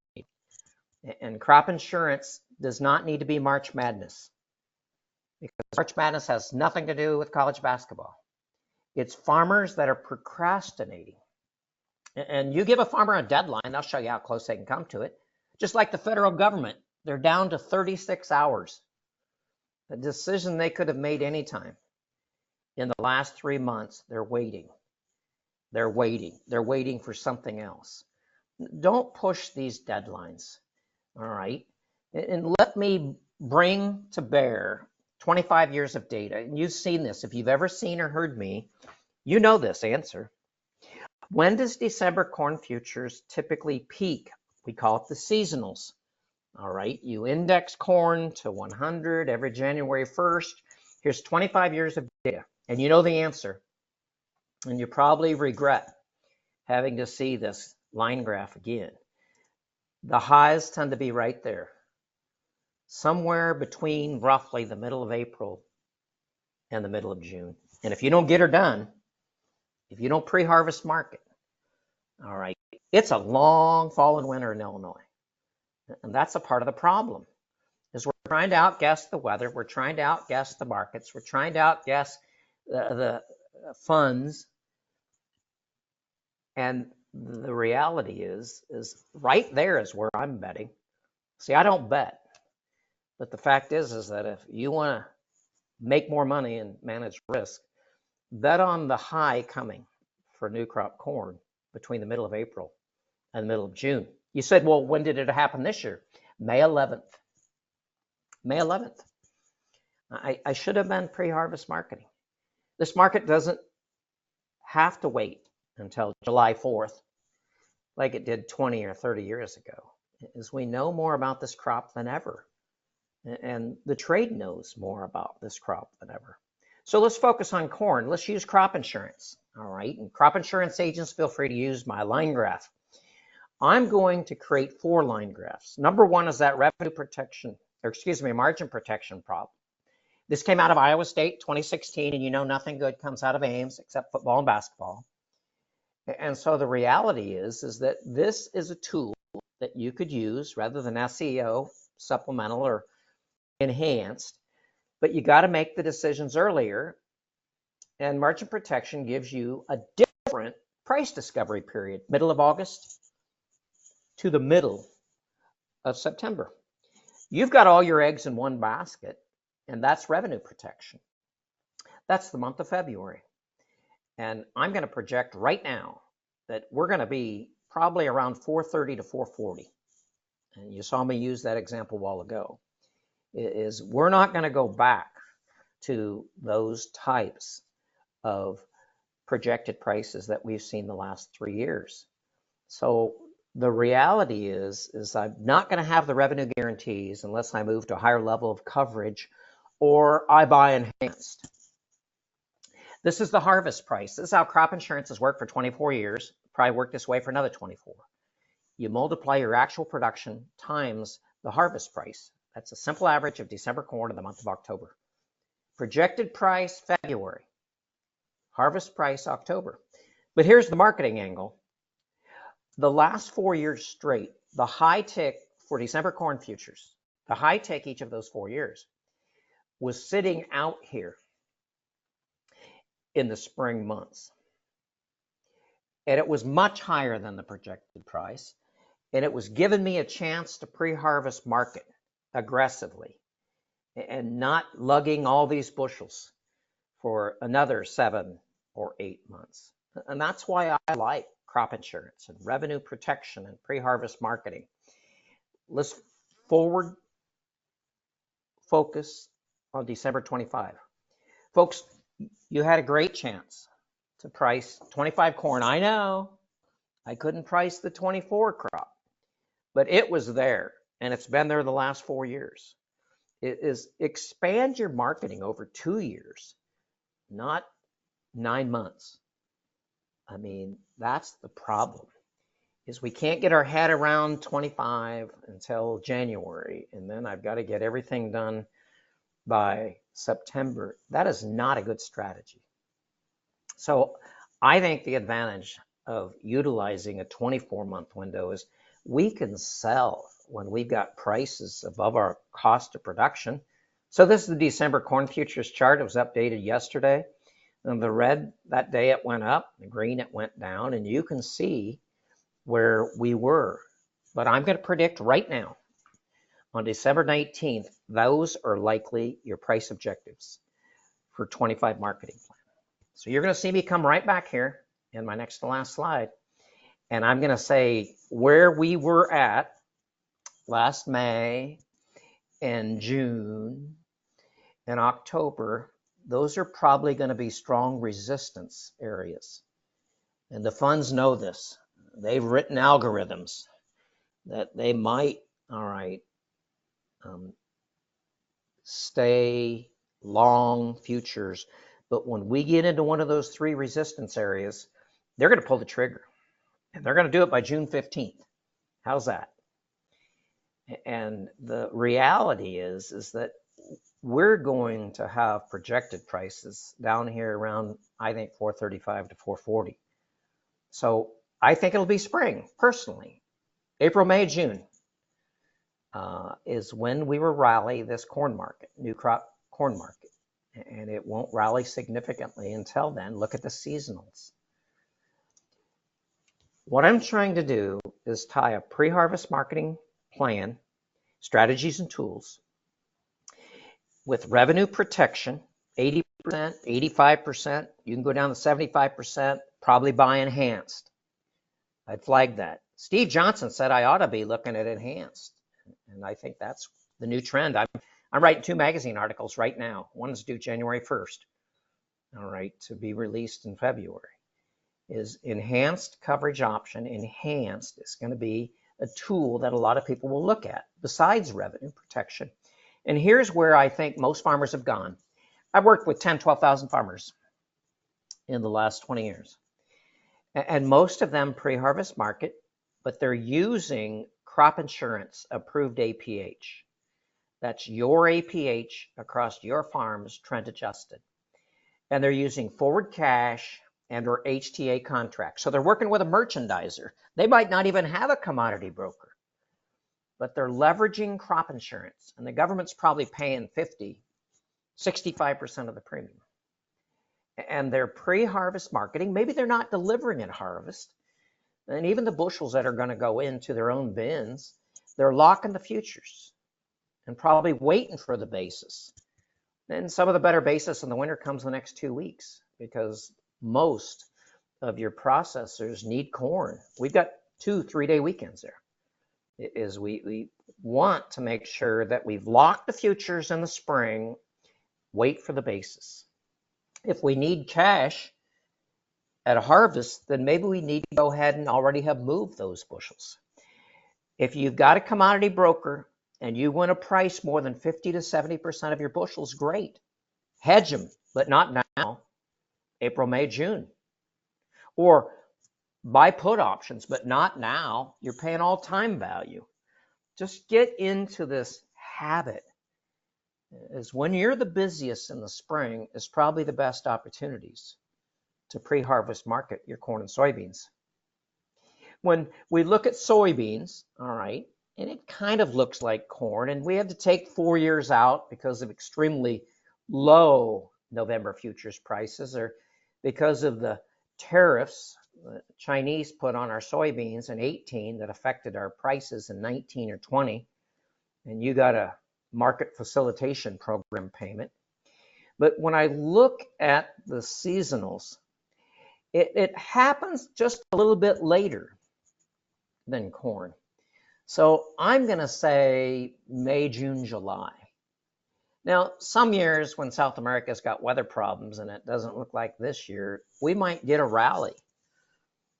And crop insurance does not need to be March Madness because March Madness has nothing to do with college basketball. It's farmers that are procrastinating. And you give a farmer a deadline, they'll show you how close they can come to it. Just like the federal government, they're down to 36 hours. A decision they could have made anytime. In the last 3 months, they're waiting. They're waiting. They're waiting for something else. Don't push these deadlines, all right? And let me bring to bear 25 years of data. And you've seen this. If you've ever seen or heard me, you know this answer. When does December corn futures typically peak? We call it the seasonals. All right, you index corn to 100 every January 1st. Here's 25 years of data, and you know the answer. And you probably regret having to see this line graph again. The highs tend to be right there, somewhere between roughly the middle of April and the middle of June. And if you don't get her done, if you don't pre-harvest market, all right, it's a long fall and winter in Illinois. And that's a part of the problem, is we're trying to outguess the weather. We're trying to outguess the markets. We're trying to outguess the funds. And the reality is right there is where I'm betting. See, I don't bet. But the fact is that if you want to make more money and manage risk, bet on the high coming for new crop corn between the middle of April and the middle of June. You said, well, when did it happen this year? May 11th. May 11th. I should have been pre-harvest marketing. This market doesn't have to wait until July 4th like it did 20 or 30 years ago, as we know more about this crop than ever. And the trade knows more about this crop than ever. So let's focus on corn. Let's use crop insurance. All right. And crop insurance agents, feel free to use my line graph. I'm going to create 4 line graphs. Number 1 is that revenue protection, margin protection problem. This came out of Iowa State 2016, and you know nothing good comes out of Ames except football and basketball. And so the reality is that this is a tool that you could use rather than SEO, supplemental, or enhanced, but you got to make the decisions earlier. And margin protection gives you a different price discovery period, middle of August to the middle of September. You've got all your eggs in one basket, and that's revenue protection. That's the month of February. And I'm going to project right now that we're going to be probably around 430 to 440. And you saw me use that example a while ago. Is we're not going to go back to those types of projected prices that we've seen the last 3 years. So the reality is I'm not going to have the revenue guarantees unless I move to a higher level of coverage or I buy enhanced. This is the harvest price. This is how crop insurance has worked for 24 years. Probably work this way for another 24. You multiply your actual production times the harvest price. That's a simple average of December corn in the month of October. Projected price February. Harvest price October. But here's the marketing angle. The last 4 years straight, the high tick for December corn futures, the high tick each of those 4 years, was sitting out here in the spring months. And it was much higher than the projected price. And it was giving me a chance to pre-harvest market aggressively and not lugging all these bushels for another 7 or 8 months. And that's why I like crop insurance and revenue protection and pre-harvest marketing. Let's forward focus on December 25. Folks, you had a great chance to price 25 corn. I know I couldn't price the 24 crop, but it was there and it's been there the last 4 years. It is expand your marketing over 2 years, not 9 months. I mean, that's the problem, is we can't get our head around 25 until January, and then I've got to get everything done by September. That is not a good strategy. So I think the advantage of utilizing a 24-month window is we can sell when we've got prices above our cost of production. So this is the December corn futures chart. It was updated yesterday. And the red, that day it went up, the green it went down, and you can see where we were. But I'm going to predict right now, on December 19th, those are likely your price objectives for 25 marketing plan. So you're going to see me come right back here in my next to last slide, and I'm going to say where we were at last May and June and October. Those are probably going to be strong resistance areas. And the funds know this. They've written algorithms that they might, stay long futures. But when we get into one of those 3 resistance areas, they're going to pull the trigger. And they're going to do it by June 15th. How's that? And the reality is that we're going to have projected prices down here around, I think, 435 to 440. So I think it'll be spring, personally. April, May, June is when we will rally this corn market, new crop corn market. And it won't rally significantly until then. Look at the seasonals. What I'm trying to do is tie a pre-harvest marketing plan, strategies and tools, with revenue protection, 80%, 85%, you can go down to 75%, probably buy enhanced. I'd flag that. Steve Johnson said I ought to be looking at enhanced. And I think that's the new trend. I'm writing 2 magazine articles right now. One's due January 1st, to be released in February. Is enhanced coverage option. Enhanced is going to be a tool that a lot of people will look at besides revenue protection. And here's where I think most farmers have gone. I've worked with 10, 12,000 farmers in the last 20 years. And most of them pre-harvest market, but they're using crop insurance approved APH. That's your APH across your farms, trend adjusted. And they're using forward cash and or HTA contracts. So they're working with a merchandiser. They might not even have a commodity broker, but they're leveraging crop insurance, and the government's probably paying 50, 65% of the premium. and they're pre-harvest marketing. Maybe they're not delivering at harvest. And even the bushels that are going to go into their own bins, they're locking the futures and probably waiting for the basis. And some of the better basis in the winter comes the next 2 weeks because most of your processors need corn. We've got 2-3 day weekends there. We want to make sure that we've locked the futures in the spring, wait for the basis. If we need cash at a harvest, then maybe we need to go ahead and already have moved those bushels. If you've got a commodity broker and you want to price more than 50 to 70% of your bushels, great. Hedge them, but not now, April, May, June. Or buy put options, but not now. You're paying all time value. Just get into this habit. Is when you're the busiest in the spring is probably the best opportunities to pre-harvest market your corn and soybeans. When we look at soybeans, all right, and it kind of looks like corn, and we had to take 4 years out because of extremely low November futures prices, or because of the tariffs the Chinese put on our soybeans in 18 that affected our prices in 19 or 20, and you got a market facilitation program payment. But when I look at the seasonals, it happens just a little bit later than corn. So I'm going to say May, June, July. Now, some years when South America's got weather problems, and it doesn't look like this year, we might get a rally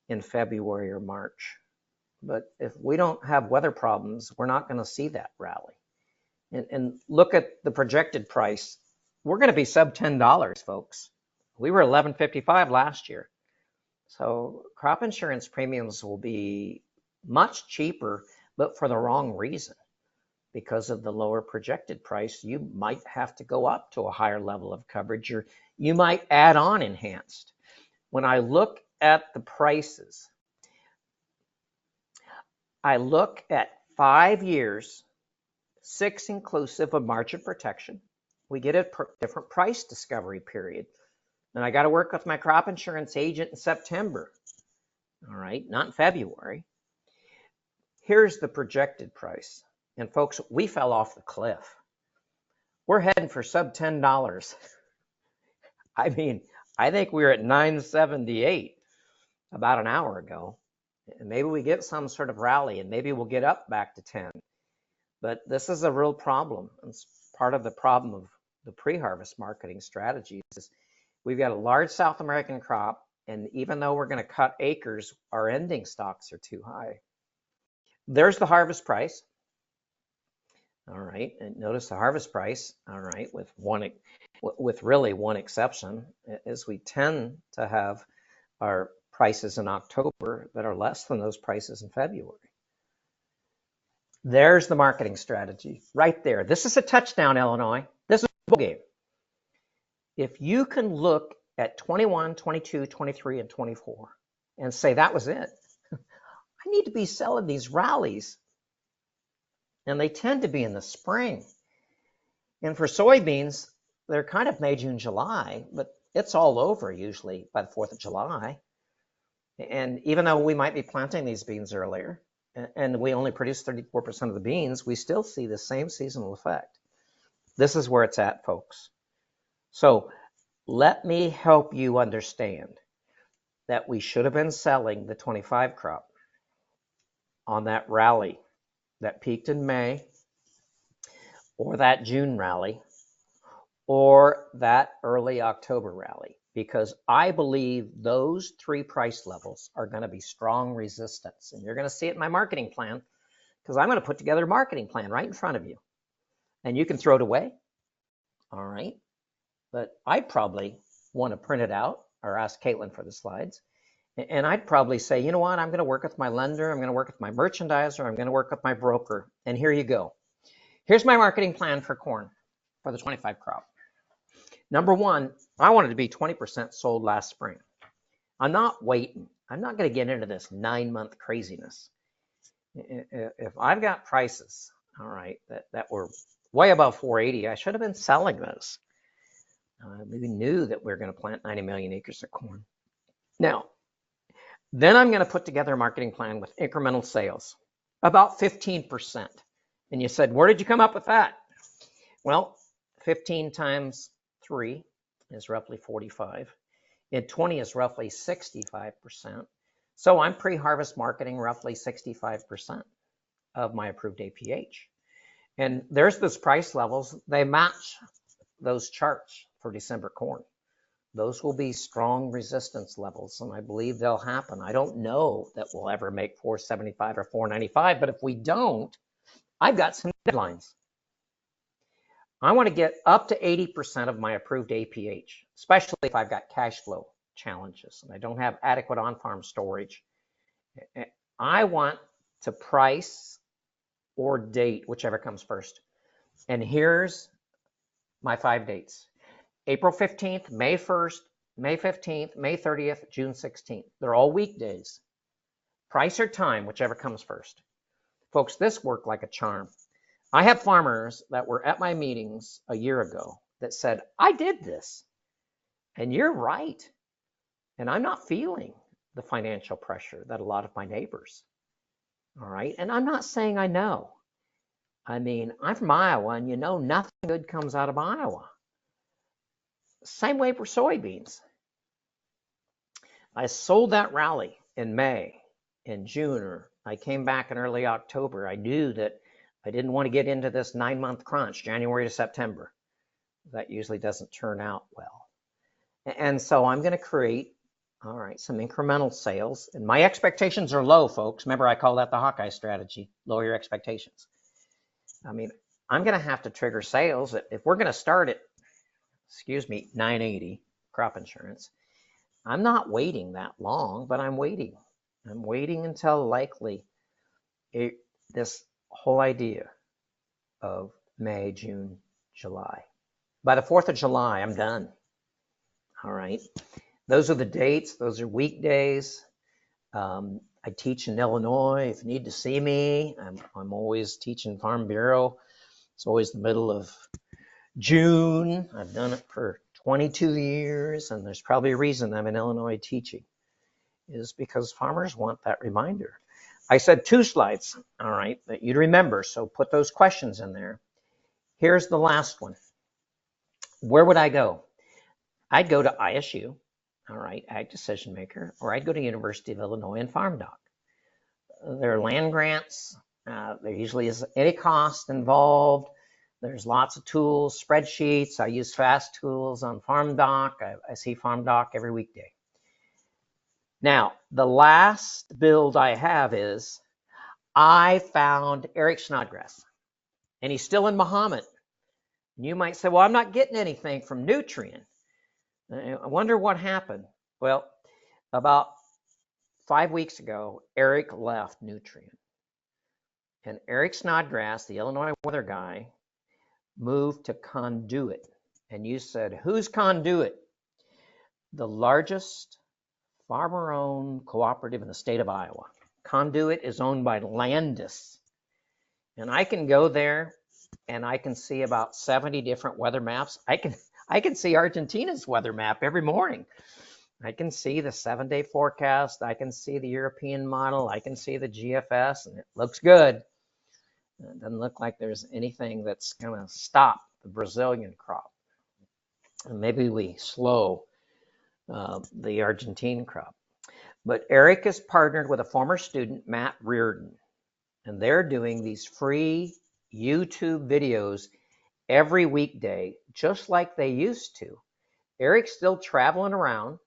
in February or March. But if we don't have weather problems, we're not going to see that rally. And look at the projected price. We're going to be sub $10, folks. We were $11.55 last year. So crop insurance premiums will be much cheaper, but for the wrong reason. Because of the lower projected price, you might have to go up to a higher level of coverage, or you might add on enhanced. When I look at the prices, I look at 5 years, 6 inclusive of margin protection. We get a different price discovery period. And I got to work with my crop insurance agent in September, all right, not in February. Here's the projected price. And folks, we fell off the cliff. We're heading for sub $10. I mean, I think we were at $9.78 about an hour ago. And maybe we get some sort of rally, and maybe we'll get up back to 10. But this is a real problem. It's part of the problem of the pre-harvest marketing strategies. Is we've got a large South American crop, and even though we're going to cut acres, our ending stocks are too high. There's the harvest price. All right, and notice the harvest price, all right, with really one exception, is we tend to have our prices in October that are less than those prices in February. There's the marketing strategy right there. This is a touchdown, Illinois. This is a ball game. If you can look at 21, 22, 23, and 24 and say that was it, I need to be selling these rallies. And they tend to be in the spring. And for soybeans, they're kind of May, June, July, but it's all over usually by the 4th of July. And even though we might be planting these beans earlier, and we only produce 34% of the beans, we still see the same seasonal effect. This is where it's at, folks. So let me help you understand that we should have been selling the 25 crop on that rally that peaked in May, or that June rally, or that early October rally, because I believe those 3 price levels are going to be strong resistance. And you're going to see it in my marketing plan, because I'm going to put together a marketing plan right in front of you. And you can throw it away, all right? But I'd probably want to print it out or ask Caitlin for the slides. And I'd probably say, you know what, I'm going to work with my lender, I'm going to work with my merchandiser, I'm going to work with my broker, and here you go. Here's my marketing plan for corn for the 25 crop. Number 1, I wanted to be 20% sold last spring. I'm not waiting. I'm not going to get into this 9-month craziness. If I've got prices, all right, that were way above 480, I should have been selling those. We knew that we were going to plant 90 million acres of corn. Now, then I'm going to put together a marketing plan with incremental sales, about 15%. And you said, where did you come up with that? Well, 15 times 3 is roughly 45. And 20 is roughly 65%. So I'm pre-harvest marketing roughly 65% of my approved APH. And there's those price levels. They match those charts for December corn. Those will be strong resistance levels, and I believe they'll happen. I don't know that we'll ever make 475 or 495, but if we don't, I've got some deadlines. I want to get up to 80% of my approved APH, especially if I've got cash flow challenges and I don't have adequate on-farm storage. I want to price or date, whichever comes first. And here's my 5 dates. April 15th, May 1st, May 15th, May 30th, June 16th. They're all weekdays. Price or time, whichever comes first. Folks, this worked like a charm. I have farmers that were at my meetings a year ago that said, I did this. And you're right. And I'm not feeling the financial pressure that a lot of my neighbors. All right. And I'm not saying I know. I mean, I'm from Iowa, and you know nothing good comes out of Iowa. Same way for soybeans. I sold that rally in May. In June, or I came back in early October. I knew that I didn't want to get into this 9-month crunch, January to September. That usually doesn't turn out well. And so I'm going to create, all right, some incremental sales. And my expectations are low, folks. Remember, I call that the Hawkeye strategy, lower your expectations. I mean, I'm going to have to trigger sales. If we're going to start at, 980 crop insurance, I'm not waiting that long, but I'm waiting. I'm waiting until likely this whole idea of May, June, July. By the 4th of July, I'm done. All right. Those are the dates. Those are weekdays. I teach in Illinois. If you need to see me, I'm always teaching Farm Bureau. It's always the middle of June. I've done it for 22 years, and there's probably a reason I'm in Illinois teaching, is because farmers want that reminder. I said 2 slides, all right, that you'd remember, so put those questions in there. Here's the last one. Where would I go? I'd go to ISU, all right, Ag Decision Maker, or I'd go to University of Illinois and Farm Doc. There are land grants. There usually isn't any cost involved. There's lots of tools, spreadsheets. I use fast tools on Farm Doc. I see Farm Doc every weekday. Now, the last build I have is I found Eric Snodgrass, and he's still in Mahomet. And you might say, well, I'm not getting anything from Nutrien. I wonder what happened. Well, about 5 weeks ago, Eric left Nutrien. And Eric Snodgrass, the Illinois weather guy, moved to Conduit. And you said, who's Conduit? The largest farmer-owned cooperative in the state of Iowa. Conduit is owned by Landis. And I can go there and I can see about 70 different weather maps. I can see Argentina's weather map every morning. I can see the 7-day forecast. I can see the European model. I can see the GFS, and it looks good. It doesn't look like there's anything that's going to stop the Brazilian crop. And maybe we slow the Argentine crop. But Eric is partnered with a former student, Matt Reardon, and they're doing these free YouTube videos every weekday, just like they used to. Eric's still traveling around,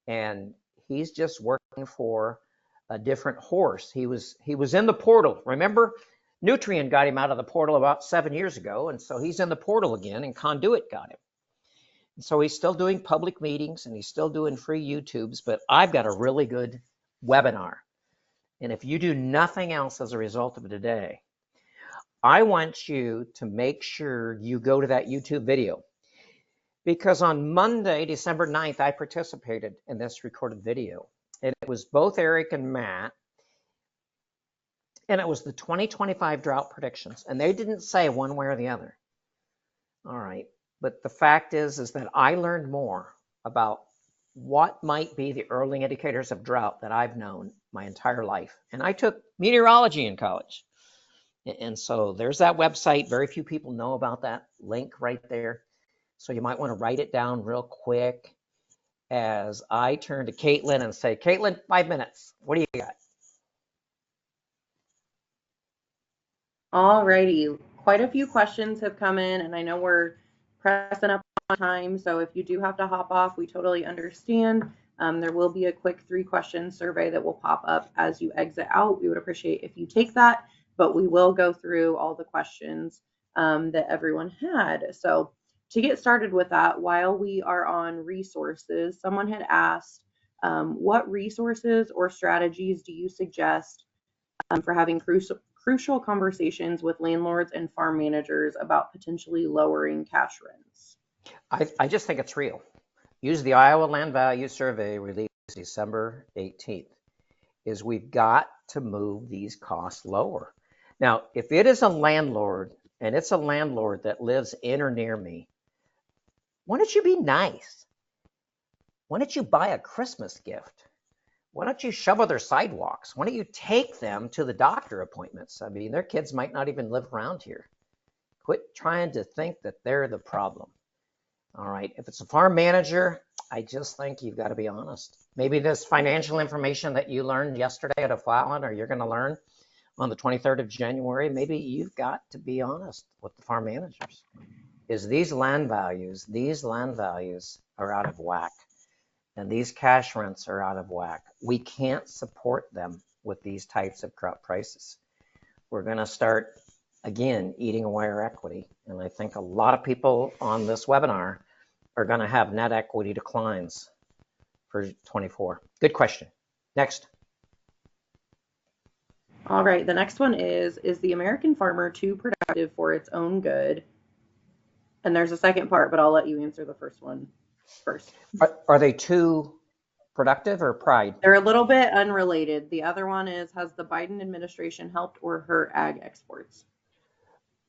and he's just working for a different horse. He was in the portal. Remember, Nutrien got him out of the portal about 7 years ago, and so he's in the portal again, and Conduit got him. And so he's still doing public meetings, and he's still doing free YouTubes, but I've got a really good webinar. And if you do nothing else as a result of today, I want you to make sure you go to that YouTube video. Because on Monday, December 9th, I participated in this recorded video. And it was both Eric and Matt. And it was the 2025 drought predictions. And they didn't say one way or the other. All right. But the fact is that I learned more about what might be the early indicators of drought that I've known my entire life. And I took meteorology in college. And so there's that website. Very few people know about that link right there. So you might want to write it down real quick as I turn to Caitlin and say, Caitlin, 5 minutes. What do you got? All righty. Quite a few questions have come in, and I know we're pressing up on time, so if you do have to hop off, we totally understand. There will be a quick 3-question survey that will pop up as you exit out. We would appreciate if you take that, but we will go through all the questions that everyone had. So to get started with that, while we are on resources, someone had asked, what resources or strategies do you suggest for having crucial conversations with landlords and farm managers about potentially lowering cash rents? I just think it's real. Use the Iowa Land Value Survey released December 18th. Is we've got to move these costs lower. Now, if it is a landlord and it's a landlord that lives in or near me, why don't you be nice? Why don't you buy a Christmas gift? Why don't you shovel their sidewalks? Why don't you take them to the doctor appointments? I mean, their kids might not even live around here. Quit trying to think that they're the problem. All right. If it's a farm manager, I just think you've got to be honest. Maybe this financial information that you learned yesterday at a Fallon, or you're going to learn on the 23rd of January, maybe you've got to be honest with the farm managers. Is these land values are out of whack. And these cash rents are out of whack. We can't support them with these types of crop prices. We're going to start, again, eating away our equity. And I think a lot of people on this webinar are going to have net equity declines for 24. Good question. Next. All right, the next one is the American farmer too productive for its own good? And there's a second part, but I'll let you answer the first one first. Are they too productive or pride? They're a little bit unrelated. The other one is, has the Biden administration helped or hurt ag exports?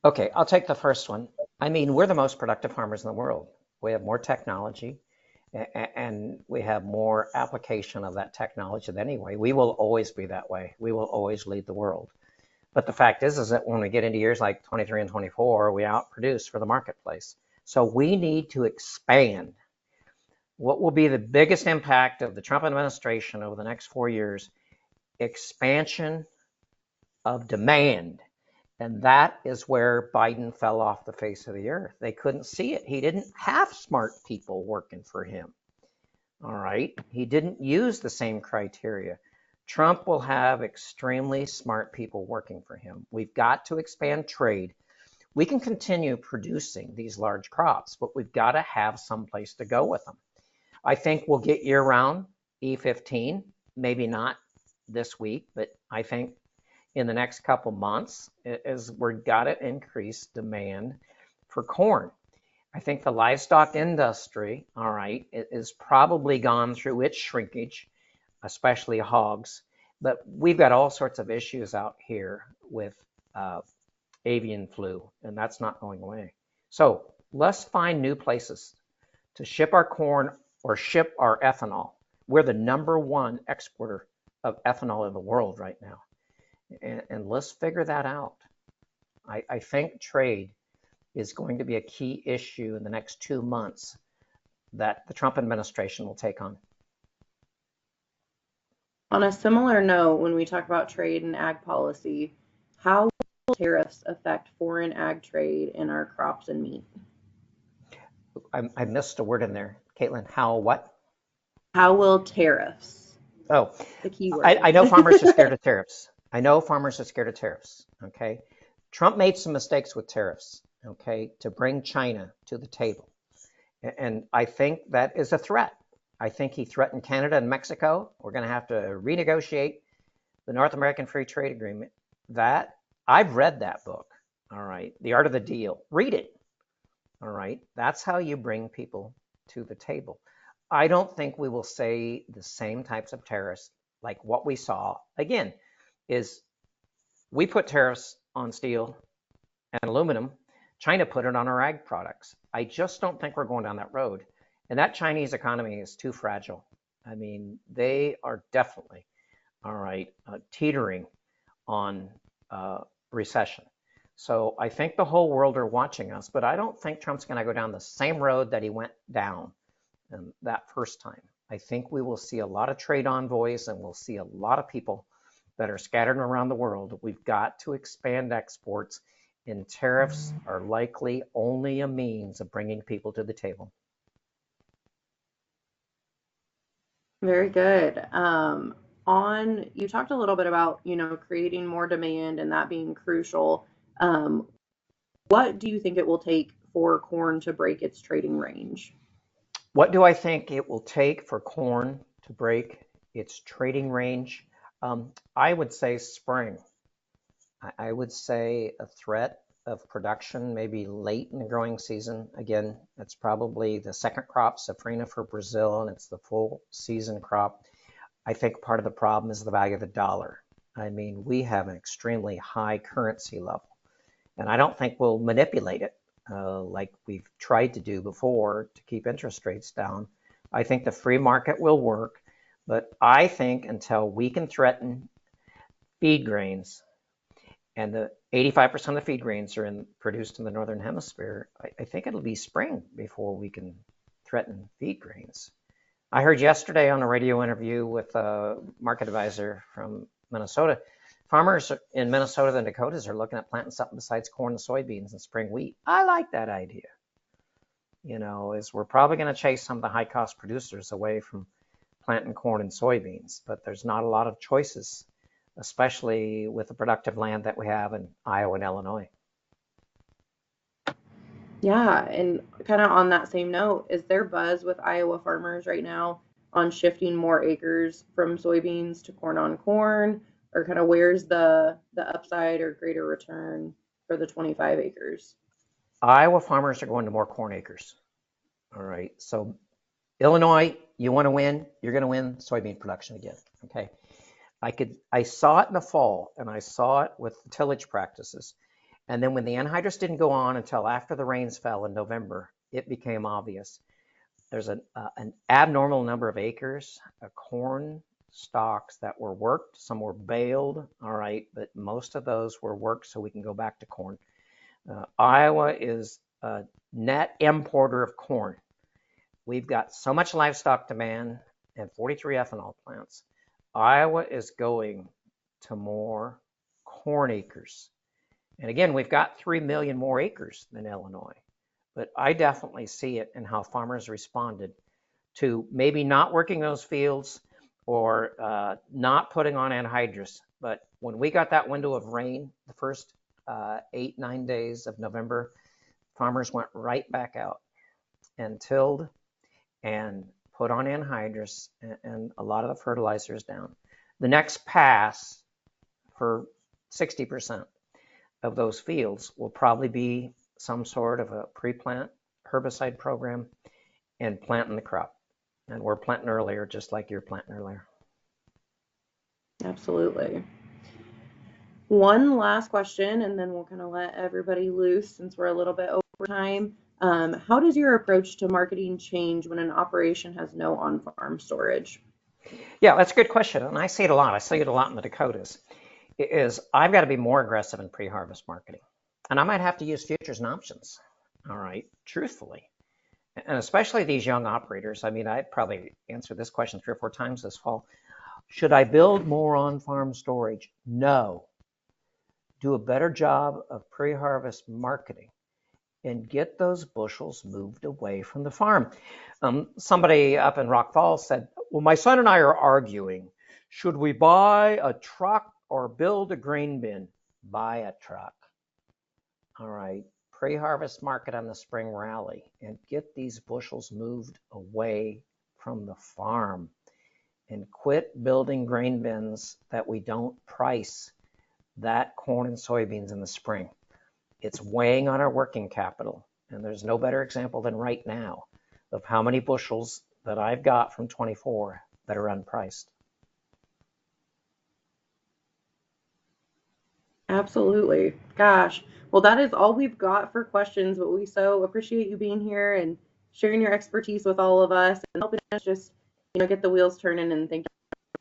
Okay, I'll take the first one. I mean, we're the most productive farmers in the world. We have more technology and we have more application of that technology than anyway. We will always be that way. We will always lead the world. But the fact is that when we get into years like 23 and 24, we outproduce for the marketplace. So we need to expand. What will be the biggest impact of the Trump administration over the next 4 years? Expansion of demand. And that is where Biden fell off the face of the earth. They couldn't see it. He didn't have smart people working for him. All right. He didn't use the same criteria. Trump will have extremely smart people working for him. We've got to expand trade. We can continue producing these large crops, but we've got to have some place to go with them. I think we'll get year-round E15, maybe not this week, but I think in the next couple months is we've got to increase demand for corn. I think the livestock industry, all right, is probably gone through its shrinkage, especially hogs. But we've got all sorts of issues out here with avian flu, and that's not going away. So let's find new places to ship our corn or ship our ethanol. We're the #1 exporter of ethanol in the world right now. And let's figure that out. I think trade is going to be a key issue in the next 2 months that the Trump administration will take on. On a similar note, when we talk about trade and ag policy, how will tariffs affect foreign ag trade in our crops and meat? I missed a word in there. Caitlin, how what? How will tariffs? Oh, the key word. I know farmers are scared of tariffs. I know farmers are scared of tariffs, okay? Trump made some mistakes with tariffs, okay, to bring China to the table. And I think that is a threat. I think he threatened Canada and Mexico. We're going to have to renegotiate the North American Free Trade Agreement. That, I've read that book, all right, The Art of the Deal. Read it, all right? That's how you bring people to the table. I don't think we will say the same types of tariffs like what we saw. Again, is we put tariffs on steel and aluminum China put it on our ag products. I just don't think we're going down that road. And that Chinese economy is too fragile. I mean, they are definitely, all right, teetering on recession. So I think the whole world are watching us, but I don't think Trump's going to go down the same road that he went down that first time. I think we will see a lot of trade envoys and we'll see a lot of people that are scattered around the world. We've got to expand exports, and tariffs are likely only a means of bringing people to the table. Very good. You talked a little bit about, creating more demand and that being crucial. Um, what do you think it will take for corn to break its trading range? What do I think it will take for corn to break its trading range? I would say spring. I would say a threat of production maybe late in the growing season. Again, it's probably the second crop, safrinha for Brazil, and it's the full season crop. I think part of the problem is the value of the dollar. I mean, we have an extremely high currency level, and I don't think we'll manipulate it like we've tried to do before to keep interest rates down. I think the free market will work, but I think until we can threaten feed grains, and the 85% of the feed grains are produced in the Northern Hemisphere, I think it'll be spring before we can threaten feed grains. I heard yesterday on a radio interview with a market advisor from Minnesota, farmers in Minnesota and Dakotas are looking at planting something besides corn and soybeans and spring wheat. I like that idea. Is we're probably going to chase some of the high cost producers away from planting corn and soybeans, but there's not a lot of choices, especially with the productive land that we have in Iowa and Illinois. Yeah, and kind of on that same note, is there buzz with Iowa farmers right now on shifting more acres from soybeans to corn on corn, or kind of where's the upside or greater return for the 25 acres? Iowa farmers are going to more corn acres. All right. So Illinois, you want to win, you're going to win soybean production again. Okay. I saw it in the fall, and I saw it with the tillage practices. And then when the anhydrous didn't go on until after the rains fell in November, it became obvious. There's an abnormal number of acres of corn stalks that were worked. Some were baled, all right, but most of those were worked so we can go back to corn. Iowa is a net importer of corn. We've got so much livestock demand and 43 ethanol plants. Iowa is going to more corn acres. And again, we've got 3 million more acres than Illinois. But I definitely see it in how farmers responded to maybe not working those fields or not putting on anhydrous. But when we got that window of rain, the first 8-9 days of November, farmers went right back out and tilled and put on anhydrous and a lot of the fertilizers down. The next pass for 60% of those fields will probably be some sort of a pre-plant herbicide program and planting the crop. And we're planting earlier, just like you're planting earlier. Absolutely. One last question, and then we'll kind of let everybody loose since we're a little bit over time. How does your approach to marketing change when an operation has no on-farm storage? Yeah, that's a good question. And I see it a lot. I see it a lot in the Dakotas. I've got to be more aggressive in pre-harvest marketing. And I might have to use futures and options, all right, truthfully. And especially these young operators. I mean, I'd probably answer this question 3 or 4 times this fall. Should I build more on-farm storage? No. Do a better job of pre-harvest marketing and get those bushels moved away from the farm. Somebody up in Rock Falls said, well, my son and I are arguing. Should we buy a truck or build a grain bin? Buy a truck. All right. Pre-harvest market on the spring rally and get these bushels moved away from the farm and quit building grain bins that we don't price that corn and soybeans in the spring. It's weighing on our working capital. And there's no better example than right now of how many bushels that I've got from 24 that are unpriced. Absolutely. Gosh. Well, that is all we've got for questions, but we so appreciate you being here and sharing your expertise with all of us and helping us just, get the wheels turning and think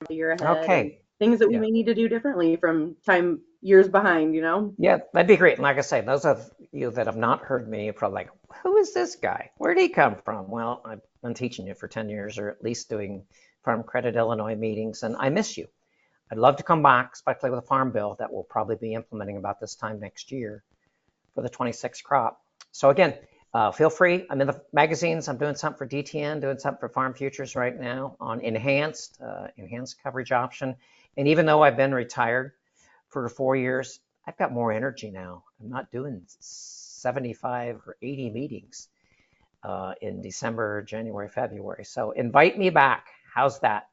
the year ahead and Okay. things that we Yeah. may need to do differently from time years behind. Yeah, that'd be great. And like I say, those of you that have not heard me are probably like, who is this guy? Where did he come from? Well, I've been teaching you for 10 years or at least doing Farm Credit Illinois meetings, and I miss you. I'd love to come back, especially with a farm bill that we'll probably be implementing about this time next year for the 26 crop. So again, feel free. I'm in the magazines. I'm doing something for DTN, doing something for Farm Futures right now on enhanced coverage option. And even though I've been retired for 4 years, I've got more energy now. I'm not doing 75 or 80 meetings in December, January, February. So invite me back. How's that?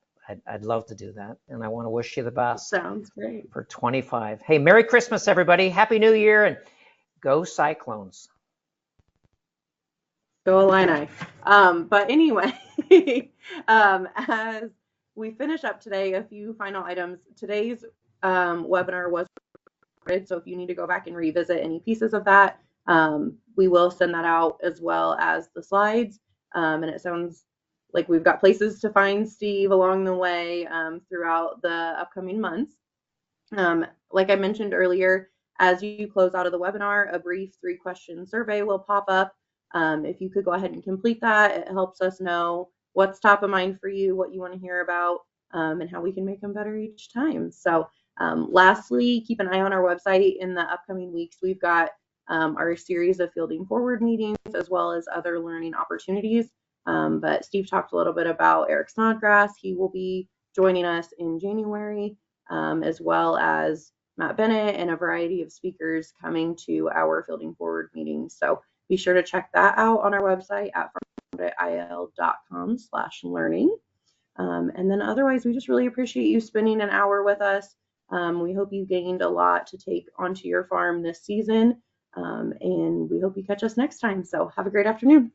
I'd love to do that. And I want to wish you the best Sounds great. for 25. Hey, Merry Christmas, everybody. Happy New Year, and go Cyclones. Go Illini. But anyway, as we finish up today, a few final items. Today's webinar was recorded, so if you need to go back and revisit any pieces of that, we will send that out as well as the slides. And it sounds like we've got places to find Steve along the way throughout the upcoming months. Like I mentioned earlier, as you close out of the webinar, a brief 3-question survey will pop up. If you could go ahead and complete that, it helps us know what's top of mind for you, what you want to hear about, and how we can make them better each time. So lastly, keep an eye on our website. In the upcoming weeks, we've got our series of Fielding Forward meetings as well as other learning opportunities. But Steve talked a little bit about Eric Snodgrass. He will be joining us in January, as well as Matt Bennett and a variety of speakers coming to our Fielding Forward meetings. So be sure to check that out on our website at farmcreditil.com/learning. And then otherwise, we just really appreciate you spending an hour with us. We hope you gained a lot to take onto your farm this season, and we hope you catch us next time. So have a great afternoon.